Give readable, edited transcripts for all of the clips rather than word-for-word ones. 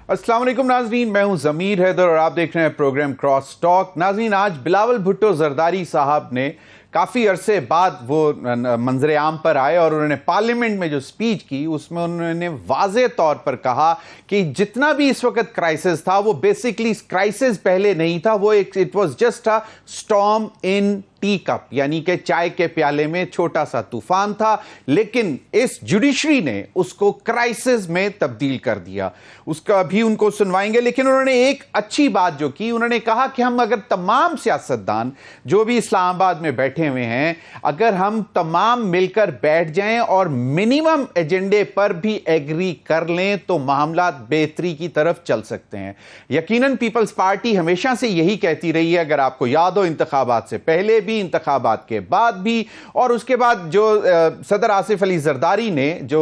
अस्सलाम वालेकुम नाजरीन, मैं हूं ज़मीर हैदर और आप देख रहे हैं प्रोग्राम क्रॉस टॉक। नाजरीन, आज बिलावल भुट्टो जरदारी साहब ने काफ़ी अरसे बाद वो मंजर आम पर आए और उन्होंने पार्लियामेंट में जो स्पीच की उसमें उन्होंने वाज़े तौर पर कहा कि जितना भी इस वक्त क्राइसिस था वो बेसिकली क्राइसिस पहले नहीं था, वो एक it was just a storm in tea cup, यानी कि चाय के प्याले में छोटा सा तूफान था, लेकिन इस जुडिशरी ने उसको क्राइसिस में तब्दील कर दिया। उसका भी उनको सुनवाएंगे, लेकिन उन्होंने एक अच्छी बात जो की, उन्होंने कहा कि हम अगर तमाम सियासतदान जो भी इस्लामाबाद में बैठे हुए हैं, अगर हम तमाम मिलकर बैठ जाएं और मिनिमम एजेंडे पर भी एग्री कर लें तो मामला बेहतरी की तरफ चल सकते हैं। यकीनन पीपल्स पार्टी हमेशा से यही कहती रही है, अगर आपको याद हो, इंतखाबात से पहले भी, इंतखाबात के बाद भी, और उसके बाद जो सदर आसिफ अली जरदारी ने जो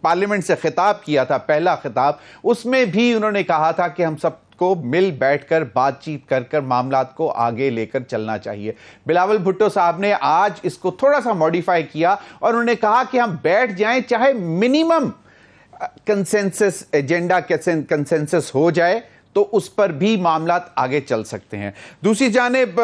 पार्लियामेंट से खिताब किया था, पहला खिताब, उसमें भी उन्होंने कहा था कि हम सब को मिल बैठकर बातचीत कर कर मामलात को आगे लेकर चलना चाहिए। बिलावल भुट्टो साहब ने आज इसको थोड़ा सा मॉडिफाई किया और उन्होंने कहा कि हम बैठ जाएं, चाहे मिनिमम कंसेंसस एजेंडा कंसेंसस हो जाए तो उस पर भी मामलात आगे चल सकते हैं। दूसरी जानिब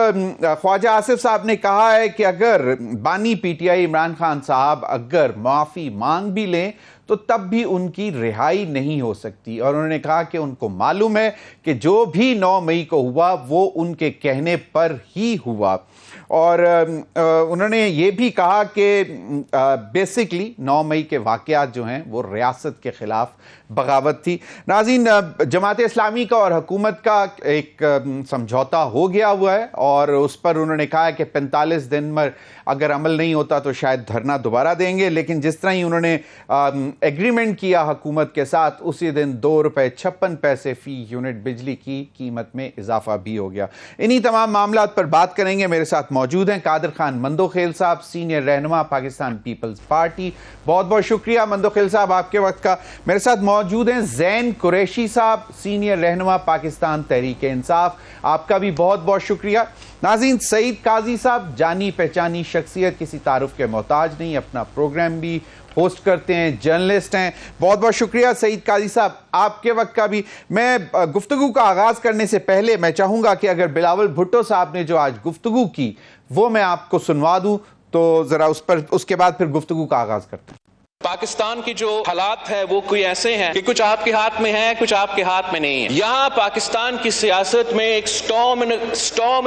ख्वाजा आसिफ साहब ने कहा है कि अगर बानी पीटीआई इमरान खान साहब अगर माफ़ी मांग भी लें तो तब भी उनकी रिहाई नहीं हो सकती, और उन्होंने कहा कि उनको मालूम है कि जो भी 9 मई को हुआ वो उनके कहने पर ही हुआ। और उन्होंने ये भी कहा कि बेसिकली 9 मई के वाक़यात जो हैं वो रियासत के ख़िलाफ़ बगावत थी। नाज़रीन, जमात इस्लामी का और हुकूमत का एक समझौता हो गया हुआ है और उस पर उन्होंने कहा है कि 45 दिन में अगर अमल नहीं होता तो शायद धरना दोबारा देंगे, लेकिन जिस तरह ही उन्होंने एग्रीमेंट किया हुकूमत के साथ, उसी दिन ₹2.56 फ़ी यूनिट बिजली की कीमत में इजाफा भी हो गया। इन्हीं तमाम मामलात पर बात करेंगे। मेरे साथ मौजूद हैं कादिर खान मंदोखेल साहब, सीनियर रहनुमा पाकिस्तान पीपल्स पार्टी। बहुत बहुत शुक्रिया मंदोखेल साहब आपके वक्त का। मेरे साथ मौजूद हैं ज़ैन कुरैशी साहब, सीनियर रहनुमा पाकिस्तान तहरीक इंसाफ, आपका भी बहुत बहुत शुक्रिया। नाज़रीन, सईद काजी साहब जानी पहचानी शख्सियत, किसी तारुफ के मोहताज नहीं, अपना प्रोग्राम भी होस्ट करते हैं, जर्नलिस्ट हैं, बहुत बहुत शुक्रिया सईद काजी साहब आपके वक्त का भी। मैं गुफ्तगू का आगाज़ करने से पहले मैं चाहूँगा कि अगर बिलावल भुट्टो साहब ने जो आज गुफ्तगू की वो मैं आपको सुनवा दूँ तो ज़रा उस पर, उसके बाद फिर गुफ्तगू का आगाज़ करते हैं। पाकिस्तान की जो हालात है वो कोई ऐसे हैं कि कुछ आपके हाथ में है, कुछ आपके हाथ में नहीं है। यहाँ पाकिस्तान की सियासत में एक स्टॉर्म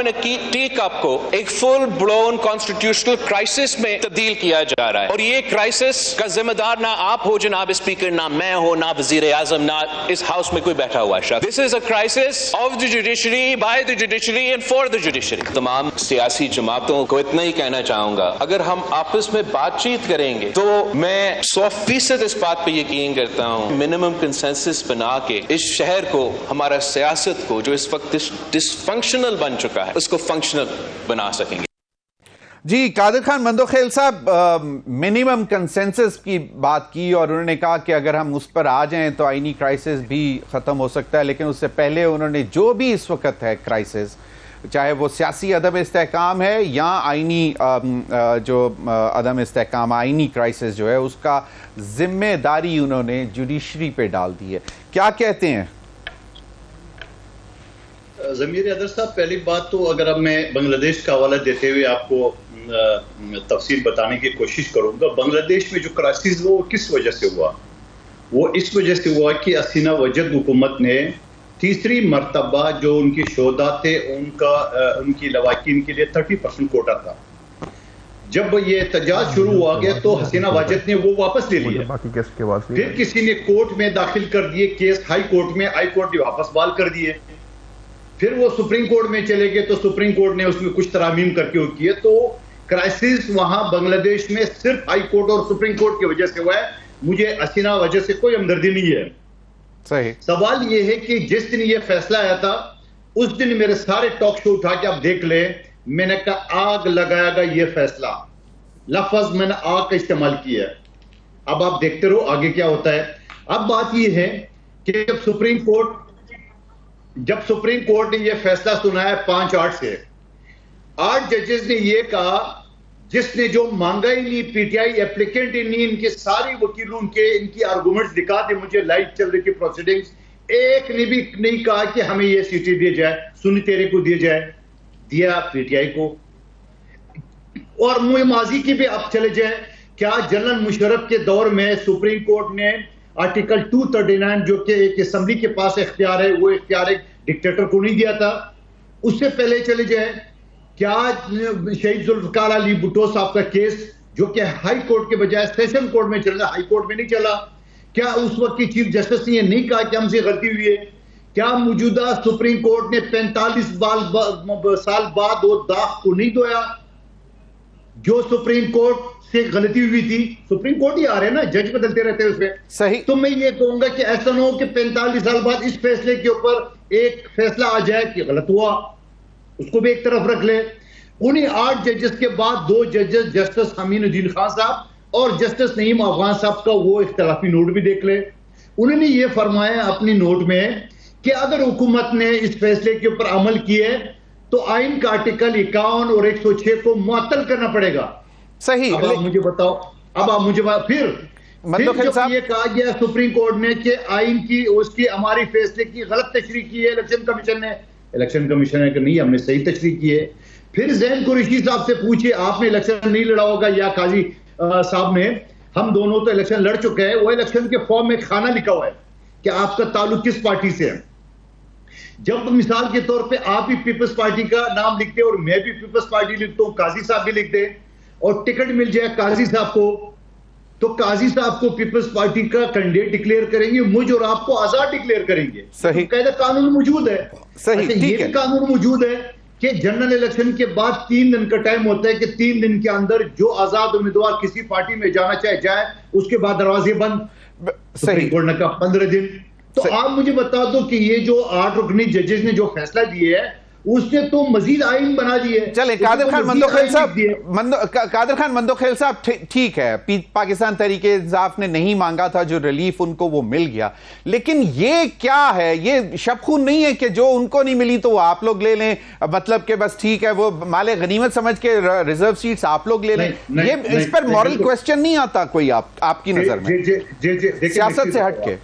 इन टी कप को एक फुल ब्लोन कॉन्स्टिट्यूशनल क्राइसिस में तब्दील किया जा रहा है, और ये क्राइसिस का जिम्मेदार ना आप हो जनाब स्पीकर, ना मैं हो, ना वजीर आजम, ना इस हाउस में कोई बैठा हुआ शख्स। This is a crisis of the judiciary, by the judiciary and for the judiciary. तमाम सियासी जमातों को इतना ही कहना चाहूंगा, अगर हम आपस में बातचीत करेंगे तो मैं 100% इस बात पे यकीन करता हूं, मिनिमम कंसेंसस बना के इस शहर को, हमारा सियासत को जो इस वक्त डिसफंक्शनल बन चुका है, उसको फंक्शनल बना सकेंगे। जी, कादिर खान मंदोखेल साहब मिनिमम कंसेंसस की बात की और उन्होंने कहा कि अगर हम उस पर आ जाएं तो आईनी क्राइसिस भी ख़त्म हो सकता है, लेकिन उससे पहले उन्होंने जो भी इस वक्त है क्राइसिस, चाहे वो सियासी अदम इस्तेहकाम है या आइनी जो अदम इस्तेहकाम, आइनी क्राइसिस जो है, उसका जिम्मेदारी उन्होंने जुडिशरी पे डाल दी है। क्या कहते हैं ज़मीर हैदर साहब? पहली बात तो अगर अब मैं बांग्लादेश का हवाला देते हुए आपको तफसील बताने की कोशिश करूंगा, बांग्लादेश में जो क्राइसिस वो किस वजह से हुआ? वो इस वजह से हुआ कि हसीना वजद हुकूमत ने तीसरी मरतबा जो उनकी शोधा थे उनकी लवाकिन के लिए 30% कोटा था। जब ये एहतजाज शुरू हुआ गया तो हसीना वाजिद ने वो वापस ले लिया, फिर किसी ने कोर्ट में दाखिल कर दिए केस, हाई कोर्ट में, हाई कोर्ट ने वापस बहाल कर दिए, फिर वो सुप्रीम कोर्ट में चले गए तो सुप्रीम कोर्ट ने उसमें कुछ तरामीम करके किए। तो क्राइसिस वहां बांग्लादेश में सिर्फ हाई कोर्ट और सुप्रीम कोर्ट की वजह से हुआ है। मुझे हसीना वजह से कोई हमदर्दी नहीं है। सही सवाल यह है कि जिस दिन यह फैसला आया था उस दिन मेरे सारे टॉक शो उठा के आप देख ले, मैंने कहा आग लगाएगा यह फैसला, लफ्ज मैंने आग का इस्तेमाल किया है। अब आप देखते रहो आगे क्या होता है। अब बात यह है कि जब सुप्रीम कोर्ट ने यह फैसला सुनाया 5-8 से, 8 जजेस ने यह कहा जिसने जो मांगा ही नहीं, पीटीआई एप्लीकेंट ही नहीं, इनके सारे वकीलों के इनकी आर्गुमेंट्स दिखा दे मुझे, लाइव चल रही थी प्रोसीडिंग्स, एक ने भी नहीं कहा कि हमें ये सीटें दिए जाए, सुन्नी तेरे को दिया जाए, दिया पीटीआई को। और माजी की भी अब चले जाए, क्या जनरल मुशर्रफ के दौर में सुप्रीम कोर्ट ने आर्टिकल 239 जो कि एक असेंबली के पास इख्तियार है, वो इख्तियार एक डिक्टेटर को नहीं दिया था। उससे पहले चले जाए, क्या शहीद जुल्फकार अली भुट्टो साहब का केस जो कि हाई कोर्ट के बजाय सेशन कोर्ट में चला, हाई कोर्ट में नहीं चला, क्या उस वक्त की चीफ जस्टिस ने यह नहीं कहा कि हमसे गलती हुई है? क्या मौजूदा सुप्रीम कोर्ट ने 45 साल बाद वो दाग को नहीं धोया जो सुप्रीम कोर्ट से गलती हुई थी? सुप्रीम कोर्ट ही आ रहे हैं ना, जज बदलते रहते हैं उसमें। सही। तो मैं ये कहूंगा कि ऐसा ना हो कि 45 साल बाद इस फैसले के ऊपर एक फैसला आ जाए कि गलत हुआ, उसको भी एक तरफ रख ले। उन्हीं 8 जजेस के बाद 2 जजेस जस्टिस हमीनुद्दीन खान साहब और जस्टिस नईम अफगान साहब का वो इख्तिलाफी नोट भी देख ले। उन्होंने ये फरमाया अपनी नोट में कि अगर हुकूमत ने इस फैसले के ऊपर अमल किए तो आइन का आर्टिकल 51 और 106 को मुअत्तल करना पड़ेगा। सही। अब आप मुझे बताओ, अब आप मुझे फिर जब ये कहा गया सुप्रीम कोर्ट ने कि आइन की उसकी हमारी फैसले की गलत तशरीह की है इलेक्शन कमीशन ने, इलेक्शन कमीशन ने कहा नहीं हमने सही तशरीह की है। फिर ज़ैन कुरैशी साहब से पूछिए, आपने इलेक्शन नहीं लड़ा होगा या काजी साहब ने, हम दोनों तो इलेक्शन लड़ चुके हैं, वो इलेक्शन के फॉर्म में खाना लिखा हुआ है कि आपका ताल्लुक किस पार्टी से है। जब मिसाल के तौर पे आप भी पीपल्स पार्टी का नाम लिखते और मैं भी पीपल्स पार्टी लिखता हूं, काजी साहब भी लिख दे और टिकट मिल जाए काजी साहब को, तो काजी साहब को पीपल्स पार्टी का कैंडिडेट डिक्लेयर करेंगे, मुझ और आपको आजाद डिक्लेयर करेंगे। सही। तो कायदा कानून मौजूद है। सही। अच्छा, ये भी कानून मौजूद है कि जनरल इलेक्शन के बाद 3 दिन का टाइम होता है कि 3 दिन के अंदर जो आजाद उम्मीदवार किसी पार्टी में जाना चाहे जाए, उसके बाद दरवाजे बंद। सही। कोर्ट ने कहा 15 दिन। तो आप मुझे बता दो कि ये जो 8 रुकनी जजेस ने जो फैसला दिए है उसने तो मजीद आइन बना दी है। चले कादिर खान मंदोखेल साहब, कादिर खान मंदोखेल साहब, ठीक है, पाकिस्तान तहरीके इंसाफ ने नहीं मांगा था जो रिलीफ उनको वो मिल गया, लेकिन ये क्या है, ये शबखून नहीं है कि जो उनको नहीं मिली तो वो आप लोग ले लें, मतलब कि बस ठीक है वो माले गनीमत समझ के रिजर्व सीट्स आप लोग ले लें? ये इस पर मॉरल क्वेश्चन नहीं आता कोई आपकी नजर में सियासत से हट के?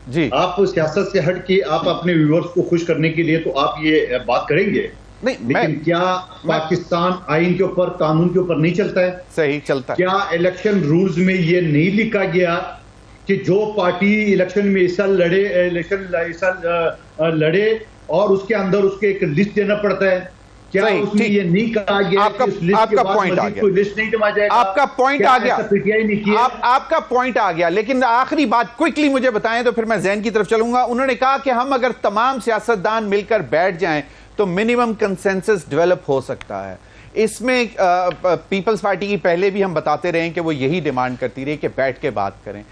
जी, आप सियासत से हट के आप अपने व्यूअर्स को खुश करने के लिए तो आप ये बात करेंगे नहीं, लेकिन क्या पाकिस्तान आइन के ऊपर कानून के ऊपर नहीं चलता है? सही चलता है। क्या इलेक्शन रूल्स में ये नहीं लिखा गया कि जो पार्टी इलेक्शन में इस साल लड़े और उसके अंदर उसके एक लिस्ट देना पड़ता है? क्या उसमें ये नहीं कहा गया आपका पॉइंट आ गया, लिस्ट नहीं जमा जाएगा? आपका पॉइंट आ गया, आपका पॉइंट आ गया। लेकिन आखिरी बात क्विकली मुझे बताएं तो फिर मैं ज़ैन की तरफ चलूंगा। उन्होंने कहा कि हम अगर तमाम सियासतदान मिलकर बैठ जाएं तो मिनिमम कंसेंसस डेवलप हो सकता है। इसमें पीपल्स पार्टी की पहले भी हम बताते रहे कि वो यही डिमांड करती रही कि बैठ के बात करें।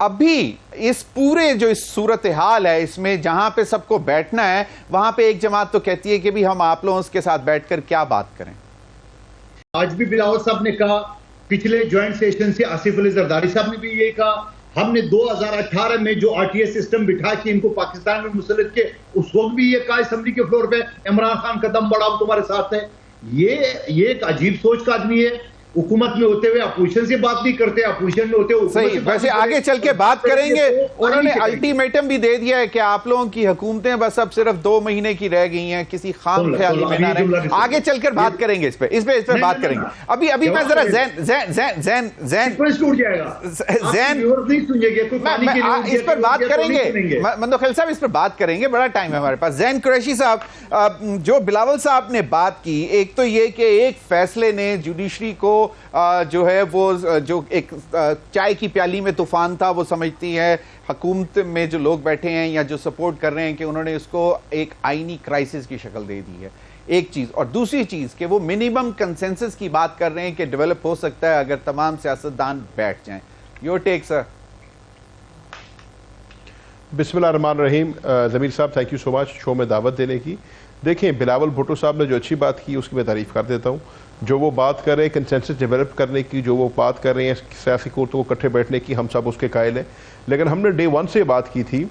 अभी इस पूरे जो इस सूरत हाल है इसमें जहां पे सबको बैठना है वहां पे एक जमात तो कहती है कि भी हम आप लोगों के साथ बैठकर क्या बात करें। आज भी बिलावल साहब ने कहा, पिछले ज्वाइंट सेशन से आसिफ अली जरदारी साहब ने भी ये कहा, हमने 2018 में जो आरटीएस सिस्टम बिठा के इनको पाकिस्तान में मुसल्लत के उस वक्त भी ये कहा असेंबली के फ्लोर पे, इमरान खान कदम बढ़ाओ तुम्हारे साथ है। ये एक अजीब सोच का आदमी है। हुकूमत में होते हुए अपोजिशन से बात नहीं करते, अपोजिशन में होते हुए सही। वैसे आगे चल के बात करेंगे। उन्होंने अल्टीमेटम भी दे दिया है कि आप लोगों की हुकूमतें बस अब सिर्फ 2 महीने की रह गई हैं, किसी खाम ख्याली में ना रहे। आगे चलकर बात करेंगे इस पे बात करेंगे। अभी मैं जरा ज़ैन इस पर बात करेंगे, मंदोखेल साहब इस पर बात करेंगे, बड़ा टाइम है हमारे पास। ज़ैन कुरैशी साहब, जो बिलावल साहब ने बात की, एक तो ये कि एक फैसले ने जुडिशरी को जो है वो जो एक चाय की प्याली में तूफान था वो समझती है, हुकूमत में जो लोग बैठे हैं या जो सपोर्ट कर रहे हैं कि उन्होंने उसको एक आईनी क्राइसिस की शक्ल दे दी है, एक चीज़। और दूसरी चीज़ कि वो मिनिमम कंसेंसस की बात कर रहे हैं कि डेवलप हो सकता है अगर तमाम सियासतदान बैठ जाएं। Your take sir. बिस्मिल्लाहिर्रहमानिर्रहीम। ज़मीर साहब, thank you so much show में दावत देने की। देखें, बिलावल भुट्टो साहब ने जो अच्छी बात की उसकी मैं तारीफ़ कर देता हूँ। जो वो बात कर रहे हैं कंसेंसस डेवलप करने की, जो वो बात कर रहे हैं सियासी कुर्तों को इकट्ठे बैठने की, हम सब उसके कायल हैं। लेकिन हमने डे 1 से बात की थी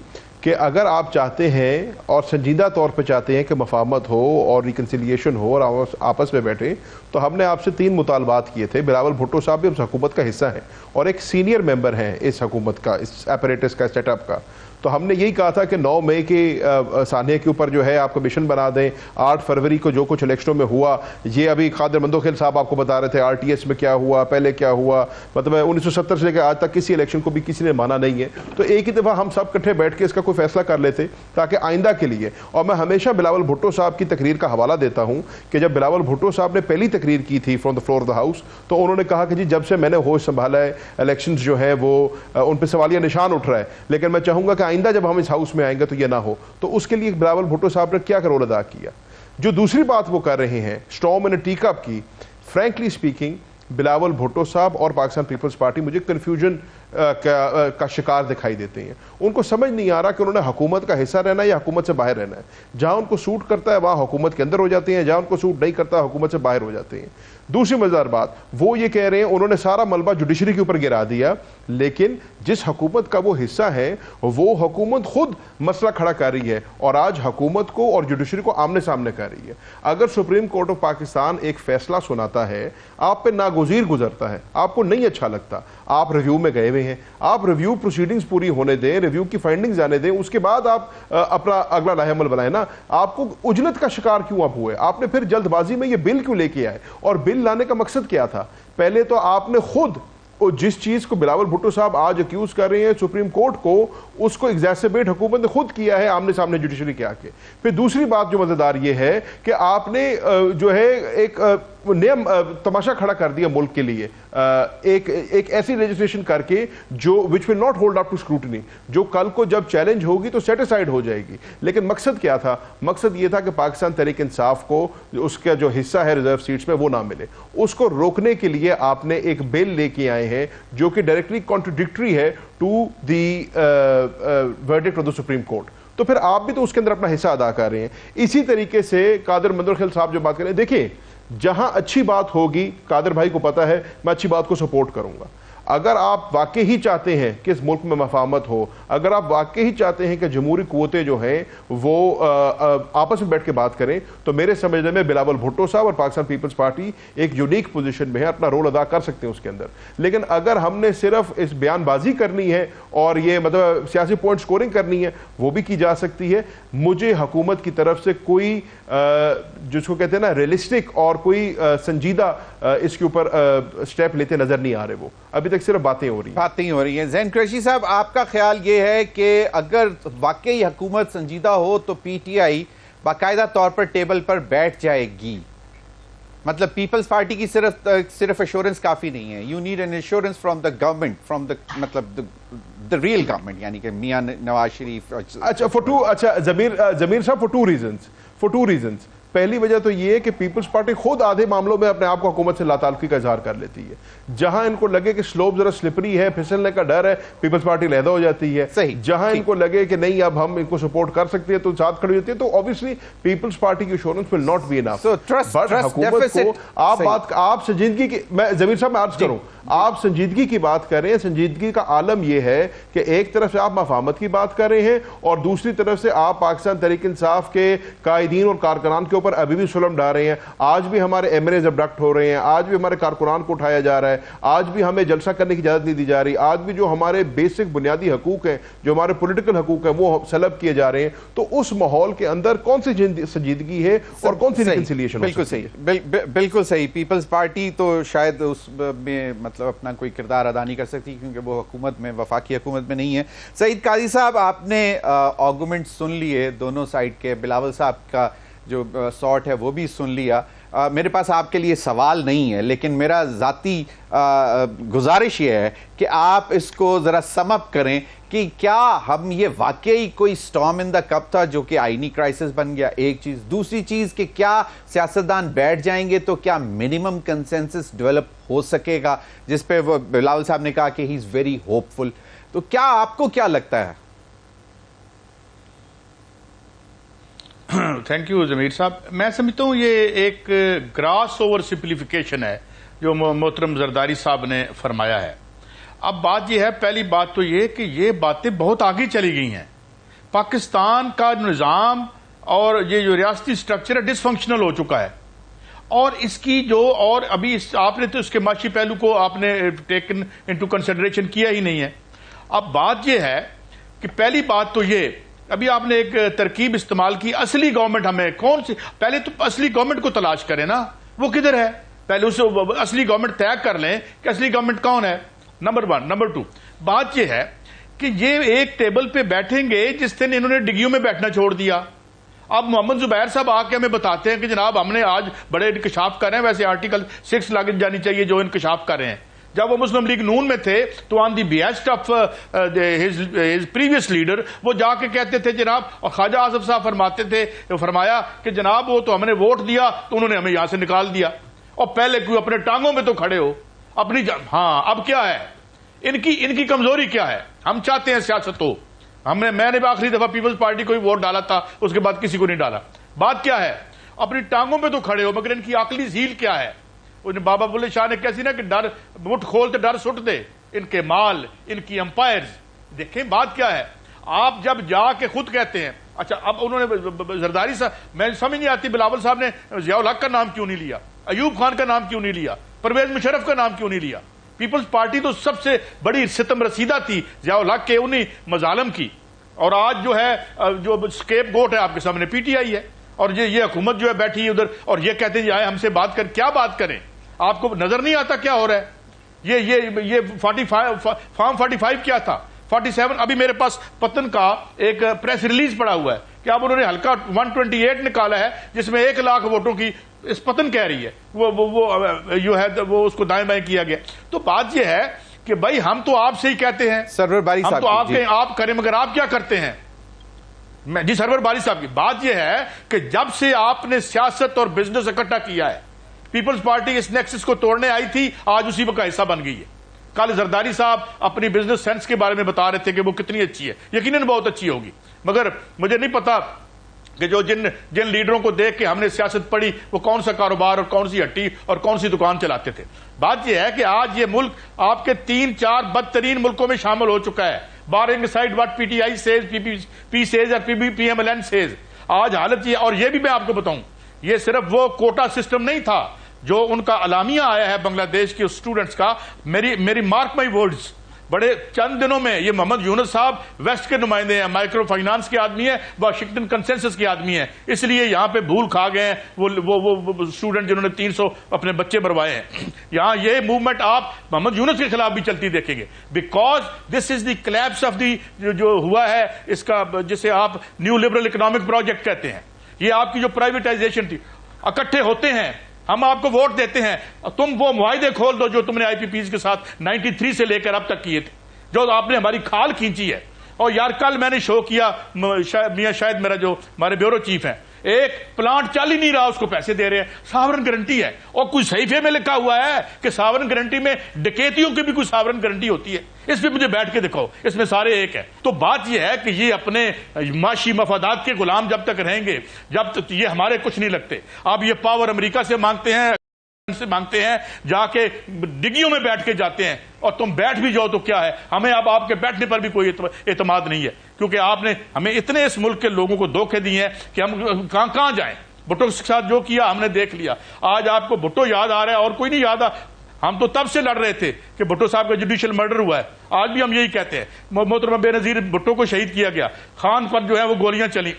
कि अगर आप चाहते हैं और संजीदा तौर पे चाहते हैं कि मफाहमत हो और रिकन्सिलियेशन हो और आपस में बैठे, तो हमने आपसे 3 मुतालबात किए थे। बिलावल भुट्टो साहब भी उस हुकूमत का हिस्सा हैं और एक सीनियर मेंबर हैं इस हुकूमत का, इस एपरेटस का, सेटअप का। तो हमने यही कहा था कि 9 मई के सानिया के ऊपर जो है आप कमीशन बना दें, 8 फरवरी को जो कुछ इलेक्शनों में हुआ, ये अभी कादिर मंदोखेल साहब आपको बता रहे थे आरटीएस में क्या हुआ, पहले क्या हुआ, मतलब 1970 से लेकर आज तक किसी इलेक्शन को भी किसी ने माना नहीं है। तो एक ही दफा हम सब इकट्ठे बैठ के इसका कोई फैसला कर लेते ताकि आइंदा के लिए। और मैं हमेशा बिलावल भुट्टो साहब की तकरीर का हवाला देता हूं कि जब बिलावल भुट्टो साहब ने पहली तकरीर की थी from the floor of the house, तो उन्होंने कहा कि जी जब से मैंने होश संभाला है इलेक्शंस जो है वो उन पर सवालिया निशान उठ रहा है, लेकिन मैं चाहूंगा कि आइंदा जब हम इस हाउस में आएंगे तो ये ना हो। तो उसके लिए बिलावल भुट्टो साहब ने क्या रोल अदा किया। जो दूसरी बात वो कर रहे हैं स्टॉर्म इन अ टी कप की, फ्रैंकली स्पीकिंग बिलावल भुट्टो साहब और पाकिस्तान पीपल्स पार्टी मुझे कन्फ्यूजन का शिकार दिखाई देते हैं। उनको समझ नहीं आ रहा कि उन्होंने हुकूमत का हिस्सा रहना है या हुकूमत से बाहर रहना है। जहां उनको सूट करता है वहां हुकूमत के अंदर हो जाते हैं, जहां उनको सूट नहीं करता हुकूमत से बाहर हो जाते हैं। दूसरी मजेदार बात वो ये कह रहे हैं उन्होंने सारा मलबा जुडिशरी के ऊपर गिरा दिया, लेकिन जिस हुकूमत का वो हिस्सा है वो हुकूमत खुद मसला खड़ा कर रही है और आज हुकूमत को और जुडिशरी को आमने सामने कर रही है। अगर सुप्रीम कोर्ट ऑफ पाकिस्तान एक फैसला सुनाता है, आप पे नागुज़ीर गुजरता है, आपको नहीं अच्छा लगता, आप रिव्यू में गए हुए हैं, आप रिव्यू प्रोसीडिंग्स पूरी होने दें, रिव्यू की फाइंडिंग्स आने दें, उसके बाद आप अपना अगला लाहेअमल बनाए ना। आपको उजलत का शिकार क्यों आप हुए? आपने फिर जल्दबाजी में ये बिल क्यों लेके आए? और बिल लाने का मकसद क्या था? पहले तो आपने खुद जिस चीज को बिलावल भुट्टो साहब आज अक्यूज कर रहे हैं सुप्रीम कोर्ट को, उसको एग्जैसरबेट हुकूमत ने खुद किया है आमने सामने जुडिशरी के आके। फिर दूसरी बात जो मजेदार ये है कि आपने जो है एक नया तमाशा खड़ा कर दिया मुल्क के लिए, एक ऐसी लेजिस्लेशन करके जो which will not hold up to scrutiny, जो कल को जब चैलेंज होगी तो सेटिसाइड हो जाएगी। लेकिन मकसद क्या था? मकसद ये था कि पाकिस्तान तहरीक इंसाफ को उसका जो हिस्सा है रिजर्व सीट्स में वो ना मिले। उसको रोकने के लिए आपने एक बिल लेके आए हैं जो कि डायरेक्टली कॉन्ट्रडिक्टरी है to the verdict of the Supreme Court. तो फिर आप भी तो उसके अंदर अपना हिस्सा अदा कर रहे हैं। इसी तरीके से कादिर मंदोखेल साहब जो बात कर रहे हैं, देखिए जहां अच्छी बात होगी, कादिर भाई को पता है मैं अच्छी बात को सपोर्ट करूंगा। अगर आप वाकई ही चाहते हैं कि इस मुल्क में मफाहमत हो, अगर आप वाकई ही चाहते हैं कि जमहूरी कुव्वतें जो हैं वो आपस में बैठ के बात करें, तो मेरे समझने में बिलावल भुट्टो साहब और पाकिस्तान पीपल्स पार्टी एक यूनिक पोजीशन में है, अपना रोल अदा कर सकते हैं उसके अंदर। लेकिन अगर हमने सिर्फ इस बयानबाजी करनी है और ये मतलब सियासी पॉइंट स्कोरिंग करनी है, वो भी की जा सकती है। मुझे हुकूमत की तरफ से कोई जिसको कहते हैं ना रियलिस्टिक और कोई संजीदा इसके ऊपर स्टेप लेते नजर नहीं आ रहे। वो अभी तक सिर्फ बातें हो रही हैं। जैन कुरैशी साहब, आपका ख्याल ये है कि अगर वाकई हुकूमत संजीदा हो तो पीटीआई बाकायदा तौर पर टेबल पर बैठ जाएगी? मतलब पीपल्स पार्टी की सिर्फ एश्योरेंस काफी नहीं है, you need an assurance from the government, from the मतलब द रियल गवर्नमेंट, यानी कि मियां नवाज शरीफ। अच्छा जमीर साहब, फॉर टू रीजंस। पहली वजह तो यह है कि पीपल्स पार्टी खुद आधे मामलों में अपने आप को हुकूमत से लाताल्लुकी का इजहार कर लेती है। जहां इनको लगे कि स्लोप जरा स्लिपरी है, फिसलने का डर है, पीपल्स पार्टी लहदा हो जाती है। सही। जहां इनको लगे कि नहीं अब हम इनको सपोर्ट कर सकते हैं तो साथ खड़ी होती है। तो ऑब्वियसली पीपल्स पार्टी की assurance will not be enough. But हुकूमत को आप संजीदगी की, मैं जमीर साहब मैं अर्ज करूं, आप संजीदगी की बात कर रहे हैं। संजीदगी का आलम यह है कि एक तरफ से आप मफाहमत की बात कर रहे हैं और दूसरी तरफ से आप पाकिस्तान तहरीक इंसाफ के कायदीन और कारकुनान के ऊपर अभी भी जुल्म डाल रहे हैं। आज भी हमारे एमएलए अबडक्ट हो रहे हैं, आज भी हमारे कारकुनान को उठाया जा रहा है, आज भी हमें जलसा करने की इजाजत नहीं दी जा रही, आज भी जो हमारे बेसिक बुनियादी हकूक हैं, जो हमारे पॉलिटिकल हकूक हैं, वो सलब किए जा रहे हैं। तो उस माहौल के अंदर कौन सी संजीदगी है और कौन सी रिकंसिलिएशन? बिल्कुल सही। पीपल्स पार्टी तो शायद उसमें मतलब अपना कोई किरदार अदा नहीं कर सकती क्योंकि वो हुकूमत में, वफाकी हुकूमत में नहीं है। सईद काजी साहब, आपने आर्गुमेंट सुन लिए दोनों साइड के, बिलावल साहब का जो सॉर्ट है वो भी सुन लिया। मेरे पास आपके लिए सवाल नहीं है, लेकिन मेरा ज़ाती गुजारिश ये है कि आप इसको ज़रा सम अप करें कि क्या हम ये वाकई कोई स्टॉर्म इन द कप था जो कि आईनी क्राइसिस बन गया? एक चीज़। दूसरी चीज़ कि क्या सियासतदान बैठ जाएंगे तो क्या मिनिमम कंसेंसस डेवलप हो सकेगा, जिस पे वो बिलावल साहब ने कहा कि ही इज़ वेरी होपफुल। तो क्या आपको क्या लगता है? थैंक यू जमीर साहब। मैं समझता हूँ ये एक ग्रास ओवर सिंप्लीफिकेशन है जो मोहतरम जरदारी साहब ने फरमाया है। अब बात यह है, पहली बात तो ये कि ये बातें बहुत आगे चली गई हैं। पाकिस्तान का निज़ाम और ये जो रियासती स्ट्रक्चर है डिसफंक्शनल हो चुका है और इसकी जो और अभी आपने तो इसके माशी पहलू को आपने टेकन इनटू कंसिडरेशन किया ही नहीं है। अब बात यह है कि पहली बात तो ये, अभी आपने एक तरकीब इस्तेमाल की, असली गवर्नमेंट हमें कौन सी, पहले तो असली गवर्नमेंट को तलाश करें ना, वो किधर है, पहले उसे असली गवर्नमेंट तय कर लें कि असली गवर्नमेंट कौन है, नंबर 1। नंबर 2, बात यह है कि ये एक टेबल पे बैठेंगे जिस दिन इन्होंने डिग्गियों में बैठना छोड़ दिया। अब मोहम्मद जुबैर साहब आके हमें बताते हैं कि जनाब हमने आज बड़े इंकशाफ कर रहे हैं, वैसे आर्टिकल 6 लग जानी चाहिए जो इंकशाफ कर रहे हैं। जब वो मुस्लिम लीग नून में थे तो on the best of his previous leader वो जाके कहते थे जनाब, और ख्वाजा आजम साहब फरमाते थे, फरमाया कि जनाब वो तो हमने वोट दिया तो उन्होंने हमें यहां से निकाल दिया, और पहले कोई अपने टांगों में तो खड़े हो अपनी। हाँ, अब क्या है इनकी कमजोरी क्या है? हम चाहते हैं सियासत हो, मैंने आखिरी दफा पीपल्स पार्टी को ही वोट डाला था, उसके बाद किसी को नहीं डाला। बात क्या है? अपनी टांगों में तो खड़े हो, मगर इनकी आकली झील क्या है? बाबा बुल्ले शाह ने कैसी ना कि डर मुठ खोलते डर सुट दे, इनके माल, इनकी एम्पायर्स। देखें बात क्या है, आप जब जाके खुद कहते हैं, अच्छा अब उन्होंने जरदारी साहब, मैं समझ नहीं आती बिलावल साहब ने जियाउल हक का नाम क्यों नहीं लिया, अयूब खान का नाम क्यों नहीं लिया, परवेज मुशर्रफ का नाम क्यों नहीं लिया? पीपल्स पार्टी तो सबसे बड़ी सितम रसीदा थी जियाउल हक के उन्हीं मजालम की, और आज जो है जो स्केप गोट है आपके सामने पीटीआई है, और ये हुकूमत जो है बैठी है उधर, और ये कहते हैं आए हमसे बात कर, क्या बात करें? आपको नजर नहीं आता क्या हो रहा है? ये 45 फॉर्म 45 क्या था, 47। अभी मेरे पास पतन का एक प्रेस रिलीज पड़ा हुआ है कि अब उन्होंने हल्का 128 निकाला है जिसमें 1 लाख वोटों की इस पतन कह रही है, वो है वो उसको दाएं बाएं किया गया। तो बात यह है कि भाई हम तो आपसे ही कहते हैं, सरवर बारी हम साहब तो आप करें, मगर आप क्या करते हैं? जी सरवर बारी साहब की बात यह है कि जब से आपने सियासत और बिजनेस इकट्ठा किया है, पीपल्स पार्टी इस नेक्सस को तोड़ने आई थी, आज उसी का हिस्सा बन गई है। कल जरदारी साहब अपनी बिजनेस सेंस के बारे में बता रहे थे कि वो कितनी अच्छी है, यकीनन बहुत अच्छी होगी, मगर मुझे नहीं पता कि जो जिन लीडरों को देख के हमने सियासत पढ़ी वो कौन सा कारोबार और कौन सी हट्टी और कौन सी दुकान चलाते थे। बात यह है कि आज ये मुल्क आपके 3-4 बदतरीन मुल्कों में शामिल हो चुका है, barring side what PTI says, PPP says और पीएमएलएन सेज। आज हालत ये, और ये भी मैं आपको बताऊं, ये सिर्फ वो कोटा सिस्टम नहीं था जो उनका अलामिया आया है बांग्लादेश के स्टूडेंट्स का। मेरी मार्क माई वर्ड्स, बड़े चंद दिनों में ये मोहम्मद यूनुस साहब वेस्ट के नुमाइंदे हैं, माइक्रो फाइनेंस के आदमी है, वाशिंगटन कंसेंसस के आदमी है, इसलिए यहां पे भूल खा गए हैं वो स्टूडेंट जिन्होंने 300 अपने बच्चे मरवाए हैं। यहां ये मूवमेंट आप मोहम्मद यूनुस के खिलाफ भी चलती देखेंगे, because this is the collapse of the जो हुआ है इसका, जिसे आप न्यू लिबरल इकोनॉमिक प्रोजेक्ट कहते हैं। ये आपकी जो प्राइवेटाइजेशन थी, इकट्ठे होते हैं, हम आपको वोट देते हैं, तुम वो मुआहिदे खोल दो जो तुमने आईपीपीज के साथ 93 से लेकर अब तक किए थे, जो आपने हमारी खाल खींची है। और यार कल मैंने शो किया, मियां शायद मेरा जो हमारे ब्यूरो चीफ हैं, एक प्लांट चल ही नहीं रहा, उसको पैसे दे रहे हैं, सावरन गारंटी है, और कुछ सहीफे में लिखा हुआ है कि सावरन गारंटी में डकैतियों की भी कुछ सावरन गारंटी होती है। इस पे मुझे बैठ के दिखाओ, इसमें सारे एक है। तो बात यह है कि ये अपने माशी मफादात के गुलाम जब तक रहेंगे, जब तक ये हमारे कुछ नहीं लगते। अब ये पावर अमेरिका से मांगते हैं, जाके डिग्गियों में बैठ के जाते हैं, और तुम बैठ भी जाओ तो क्या है, हमें अब आपके बैठने पर भी कोई एतमाद नहीं है, क्योंकि आपने हमें इतने इस मुल्क के लोगों को धोखे दिए हैं कि हम कहां जाएं। भुट्टो के साथ जो किया हमने देख लिया, आज आपको भुट्टो याद आ रहा है और कोई नहीं याद आ। हम तो तब से लड़ रहे थे कि भुट्टो साहब का जुडिशियल मर्डर हुआ है, आज भी हम यही कहते हैं। मोहतरमा बेनजीर भुट्टो को शहीद किया गया, खान पर जो है वो गोलियां चली,